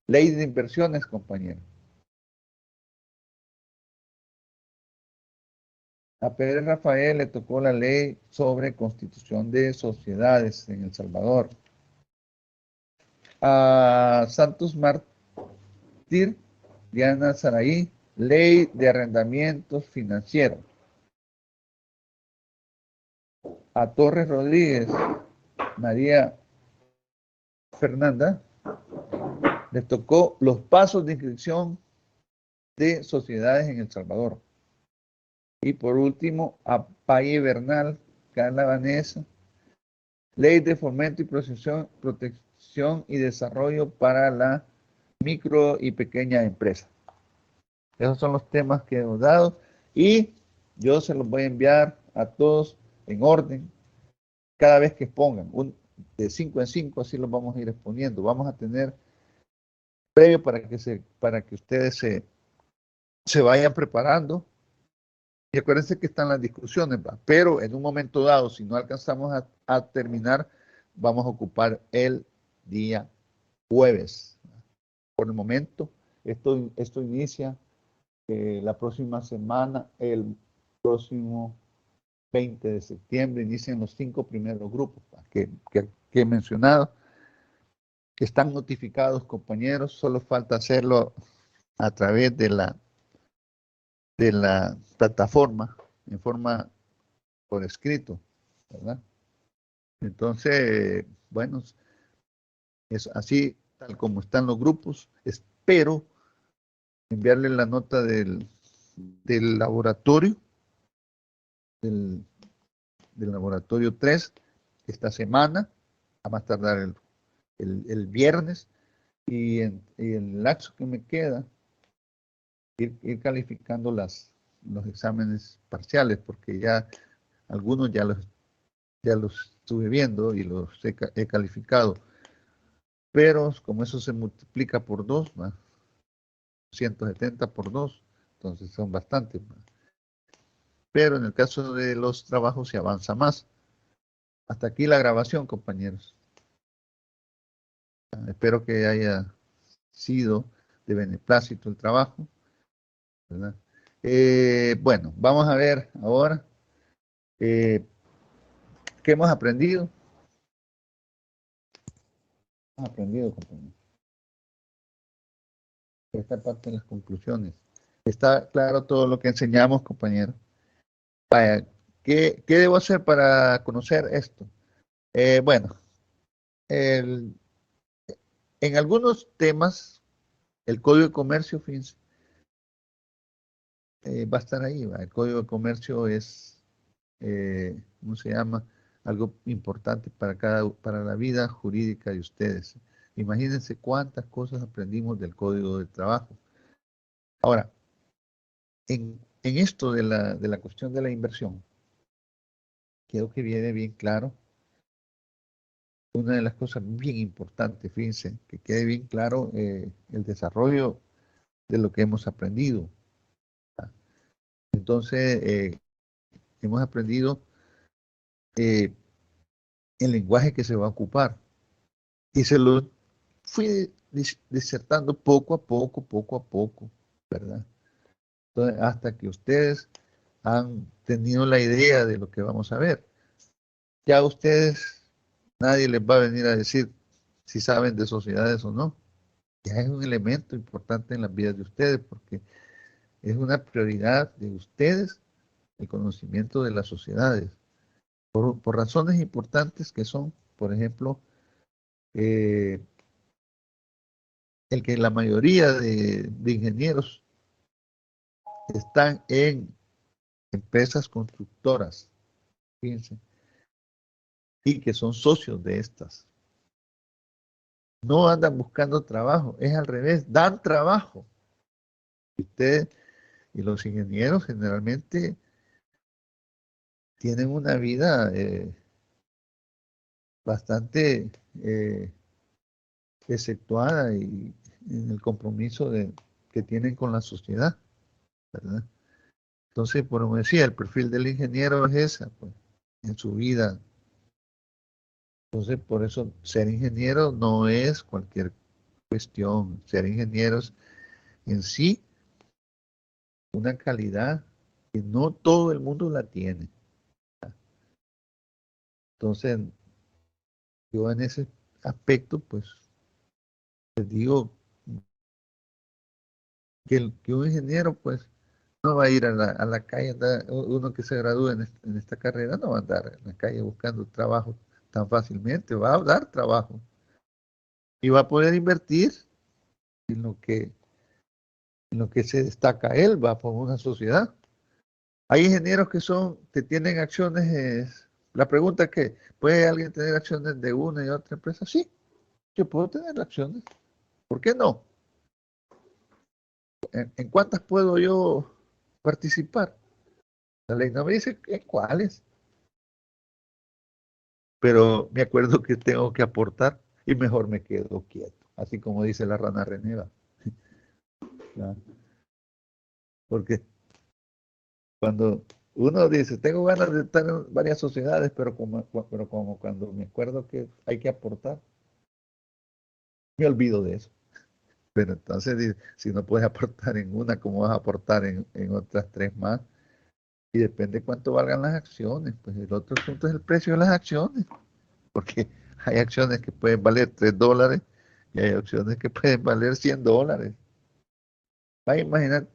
Ley de inversiones, compañero. A Pérez Rafael le tocó la ley sobre constitución de sociedades en El Salvador. A Santos Mártir Diana Saraí, Ley de Arrendamientos Financieros. A Torres Rodríguez, María Fernanda, les tocó los pasos de inscripción de sociedades en El Salvador. Y por último, a Paye Bernal, Carla Vanessa, Ley de Fomento y Protección y Desarrollo para la micro y pequeña empresa. Esos son los temas que hemos dado y yo se los voy a enviar a todos en orden cada vez que expongan, de 5 en 5, así los vamos a ir exponiendo. Vamos a tener previo para que ustedes se vayan preparando. Y acuérdense que están las discusiones, ¿va? Pero en un momento dado, si no alcanzamos a terminar, vamos a ocupar el día jueves. Por el momento, esto inicia la próxima semana, el próximo 20 de septiembre, inician los 5 primeros grupos que he mencionado, que están notificados, compañeros. Solo falta hacerlo a través de la plataforma en forma por escrito, ¿verdad? Entonces, bueno, es así tal como están los grupos. Espero enviarle la nota del laboratorio, del laboratorio 3, esta semana, a más tardar el viernes, y el lapso que me queda, ir calificando los exámenes parciales, porque ya algunos ya los estuve viendo y los he calificado. Pero como eso se multiplica por 2, 170 por 2, entonces son bastantes. Pero en el caso de los trabajos se avanza más. Hasta aquí la grabación, compañeros. Espero que haya sido de beneplácito el trabajo, ¿verdad? Bueno, vamos a ver ahora qué hemos aprendido. Hemos aprendido, compañeros. Esta parte de las conclusiones. Está claro todo lo que enseñamos, compañeros. Vaya, ¿qué debo hacer para conocer esto? Bueno, en algunos temas, el Código de Comercio, fíjense, va a estar ahí. El Código de Comercio es, ¿cómo se llama? Algo importante para la vida jurídica de ustedes. Imagínense cuántas cosas aprendimos del Código de Trabajo. Ahora, en esto de la cuestión de la inversión, creo que viene bien claro. Una de las cosas bien importantes, fíjense, que quede bien claro el desarrollo de lo que hemos aprendido. Entonces, hemos aprendido el lenguaje que se va a ocupar y se lo fui disertando poco a poco, ¿verdad? Entonces, hasta que ustedes han tenido la idea de lo que vamos a ver. Ya ustedes, nadie les va a venir a decir si saben de sociedades o no. Ya es un elemento importante en las vidas de ustedes porque es una prioridad de ustedes el conocimiento de las sociedades. Por razones importantes que son, por ejemplo, el que la mayoría de ingenieros están en empresas constructoras, fíjense, y que son socios de estas. No andan buscando trabajo, es al revés, dan trabajo. Ustedes y los ingenieros generalmente tienen una vida bastante exceptuada y en el compromiso que tienen con la sociedad, ¿verdad? Entonces, como decía, el perfil del ingeniero es esa, pues, en su vida. Entonces, por eso ser ingeniero no es cualquier cuestión. Ser ingenieros en sí, una calidad que no todo el mundo la tiene. Entonces, yo en ese aspecto, pues, les digo, que un ingeniero, pues, no va a ir a la calle, uno que se gradúe en esta carrera no va a andar en la calle buscando trabajo tan fácilmente, va a dar trabajo y va a poder invertir en lo que se destaca él, va por una sociedad. Hay ingenieros que tienen acciones, la pregunta es que, ¿puede alguien tener acciones de una y otra empresa? Sí, yo puedo tener acciones, ¿por qué no? ¿En cuántas puedo yo participar? La ley no me dice en cuáles, pero me acuerdo que tengo que aportar y mejor me quedo quieto, así como dice la rana renega. Porque cuando uno dice, tengo ganas de estar en varias sociedades, pero como cuando me acuerdo que hay que aportar, me olvido de eso. Pero entonces, si no puedes aportar en una, ¿cómo vas a aportar en otras tres más? Y depende cuánto valgan las acciones. Pues el otro punto es el precio de las acciones, porque hay acciones que pueden valer $3 y hay acciones que pueden valer $100.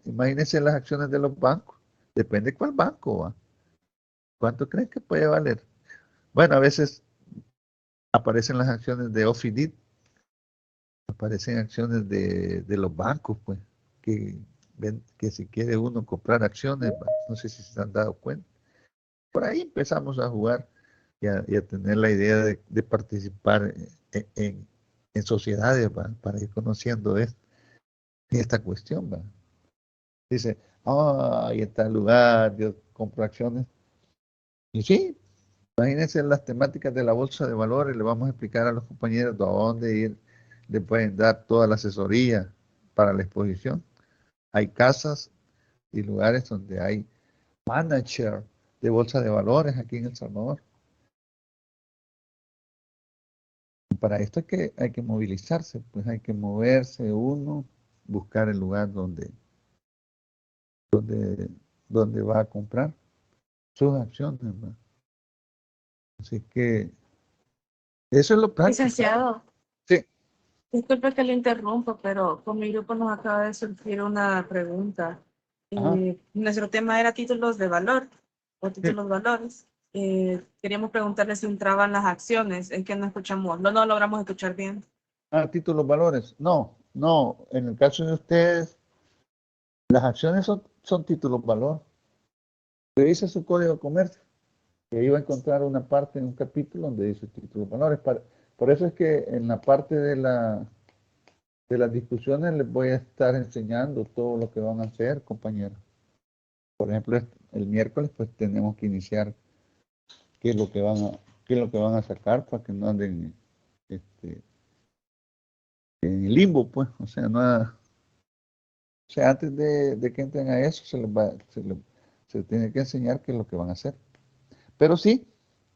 Imagínense las acciones de los bancos. Depende cuál banco va. ¿Cuánto creen que puede valer? Bueno, a veces aparecen las acciones de Ofidit, aparecen acciones de los bancos, pues, que ven que si quiere uno comprar acciones, no sé si se han dado cuenta. Por ahí empezamos a jugar y a tener la idea de participar en sociedades, para ir conociendo esta cuestión. Dice, ahí está el lugar, yo compro acciones. Y sí, imagínense las temáticas de la bolsa de valores, le vamos a explicar a los compañeros a dónde ir, le pueden dar toda la asesoría para la exposición. Hay casas y lugares donde hay manager de bolsa de valores aquí en El Salvador. Para esto hay que movilizarse, pues hay que moverse uno, buscar el lugar donde va a comprar sus acciones, ¿verdad? Así que eso es lo práctico. Licenciado, Sí. disculpe que le interrumpa, pero con mi grupo nos acaba de surgir una pregunta. Ajá. Nuestro tema era títulos de valor o títulos valores. Queríamos preguntarle si entraban las acciones, es que no escuchamos, no logramos escuchar bien. Títulos valores. No, en el caso de ustedes, las acciones son títulos valor. Revisa su código de comercio, que iba a encontrar una parte en un capítulo donde dice títulos valores. Por eso es que en la parte de las discusiones les voy a estar enseñando todo lo que van a hacer, compañeros. Por ejemplo, el miércoles pues tenemos que iniciar qué es lo que van a sacar para que no anden en el limbo, pues. O sea, antes de que entren a eso, se tiene que enseñar qué es lo que van a hacer. Pero sí,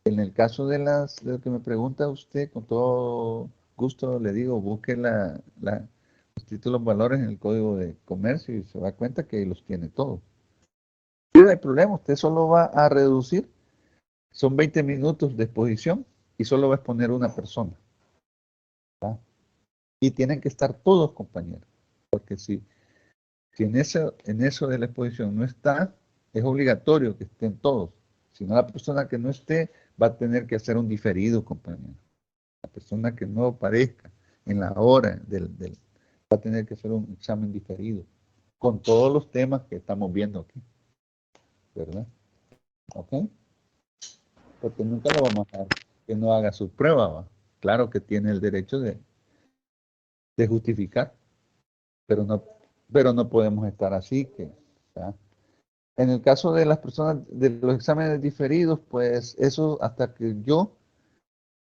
en el caso de lo que me pregunta usted, con todo gusto le digo, busque los títulos valores en el código de comercio y se da cuenta que ahí los tiene todos. Y no hay problema, usted solo va a reducir, son 20 minutos de exposición y solo va a exponer una persona. ¿Verdad? Y tienen que estar todos, compañeros, porque si en eso de la exposición no está, es obligatorio que estén todos. Si no, la persona que no esté va a tener que hacer un diferido, compañero. La persona que no aparezca en la hora va a tener que hacer un examen diferido, con todos los temas que estamos viendo aquí. ¿Verdad? ¿Ok? Porque nunca lo vamos a dejar que no haga su prueba, ¿va? Claro que tiene el derecho de justificar, pero no podemos estar así, ¿verdad? En el caso de las personas de los exámenes diferidos, pues eso hasta que yo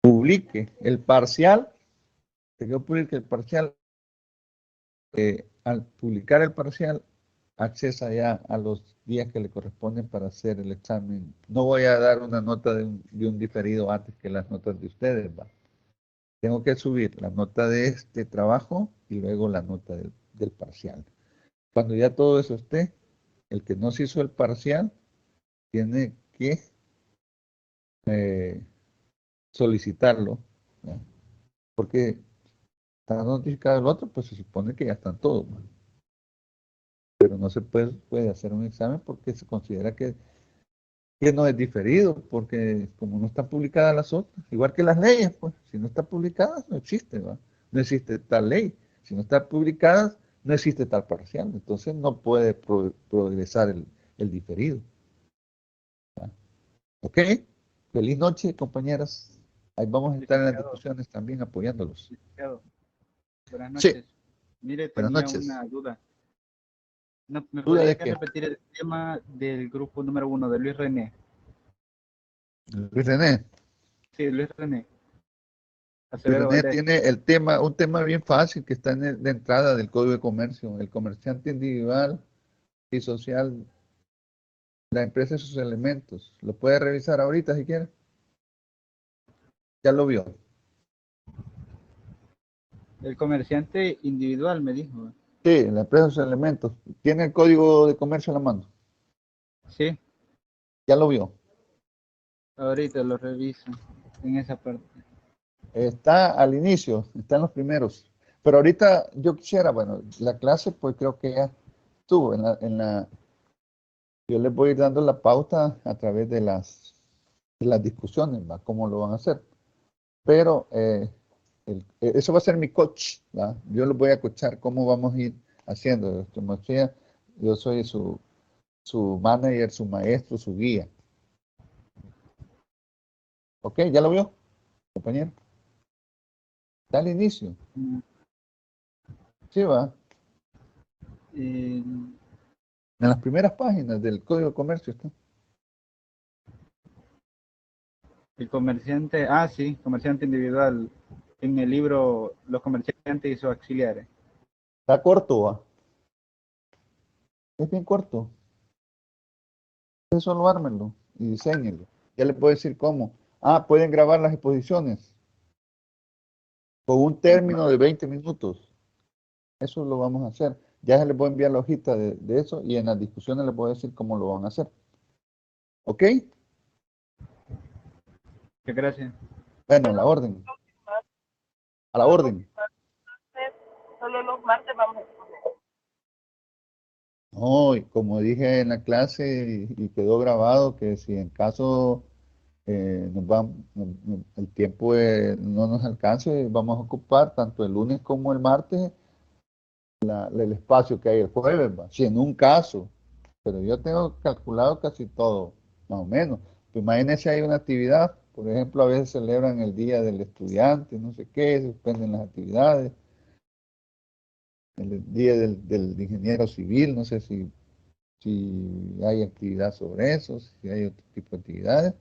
publique el parcial, al publicar el parcial, accesa ya a los días que le corresponden para hacer el examen. No voy a dar una nota de un diferido antes que las notas de ustedes, ¿va? Tengo que subir la nota de este trabajo y luego la nota del parcial. Cuando ya todo eso esté, el que no se hizo el parcial tiene que solicitarlo, ¿no? Porque está notificado el otro, pues se supone que ya están todos, ¿no? pero no se puede hacer un examen porque se considera que no es diferido, porque como no están publicadas las otras, igual que las leyes, pues, si no están publicadas no existe, ¿va? No existe tal ley. Si no están publicadas, no existe tal parcial. Entonces no puede progresar el diferido. ¿Va? ¿Ok? Feliz noche, compañeras. Ahí vamos a estar en las discusiones también apoyándolos. Buenas Sí. noches. Mire, Buenas tenía noches. una duda. ¿No, ¿Me ¿Duda de podría qué? repetir el tema del grupo número 1 de Luis René? Luis René. Sí, Luis René. Luis Acevedo René Valdés. tiene un tema bien fácil que está de entrada del Código de Comercio. El comerciante individual y social, la empresa y sus elementos. Lo puede revisar ahorita si quiere. Ya lo vio. El comerciante individual me dijo. Sí, la empresa y sus elementos. ¿Tiene el Código de Comercio en la mano? Sí, Ya lo vio. ahorita lo reviso en esa parte. Está al inicio, está en los primeros. Pero ahorita yo quisiera, bueno, la clase pues creo que ya estuvo yo les voy a ir dando la pauta a través de las discusiones, ¿va? Cómo lo van a hacer. Pero eso va a ser mi coach, ¿va? Yo les voy a coachar cómo vamos a ir haciendo. Como decía, yo soy su manager, su maestro, su guía. ¿Ok? ¿Ya lo vio, compañero? Está al inicio. Sí, va. En las primeras páginas del Código de Comercio está. El comerciante, sí, comerciante individual. En el libro Los comerciantes y sus auxiliares. Está corto, va. Es bien corto. Ustedes solo ármenlo y diseñenlo. Ya les puedo decir cómo. Pueden grabar las exposiciones con un término de 20 minutos. Eso lo vamos a hacer. Ya se les voy a enviar la hojita de eso y en las discusiones les voy a decir cómo lo van a hacer. ¿Ok? Gracias. Bueno, a la orden. A la orden. Solo los martes vamos a exponer. No, y como dije en la clase y quedó grabado que si en caso el tiempo no nos alcance, vamos a ocupar tanto el lunes como el martes el espacio que hay el jueves, ¿va? Si en un caso, pero yo tengo calculado casi todo, más o menos. Pues imagínense, hay una actividad, por ejemplo, a veces celebran el Día del Estudiante, no sé qué, suspenden las actividades, el Día del Ingeniero Civil, no sé si hay actividad sobre eso, si hay otro tipo de actividades.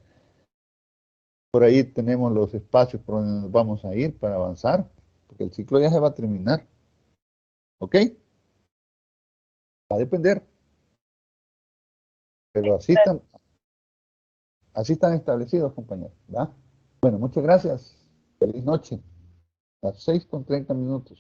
Por ahí tenemos los espacios por donde nos vamos a ir para avanzar, porque el ciclo ya se va a terminar. ¿Ok? Va a depender. Pero así están establecidos, compañeros, ¿verdad? Bueno, muchas gracias. Feliz noche. Las 6:30. Feliz noche.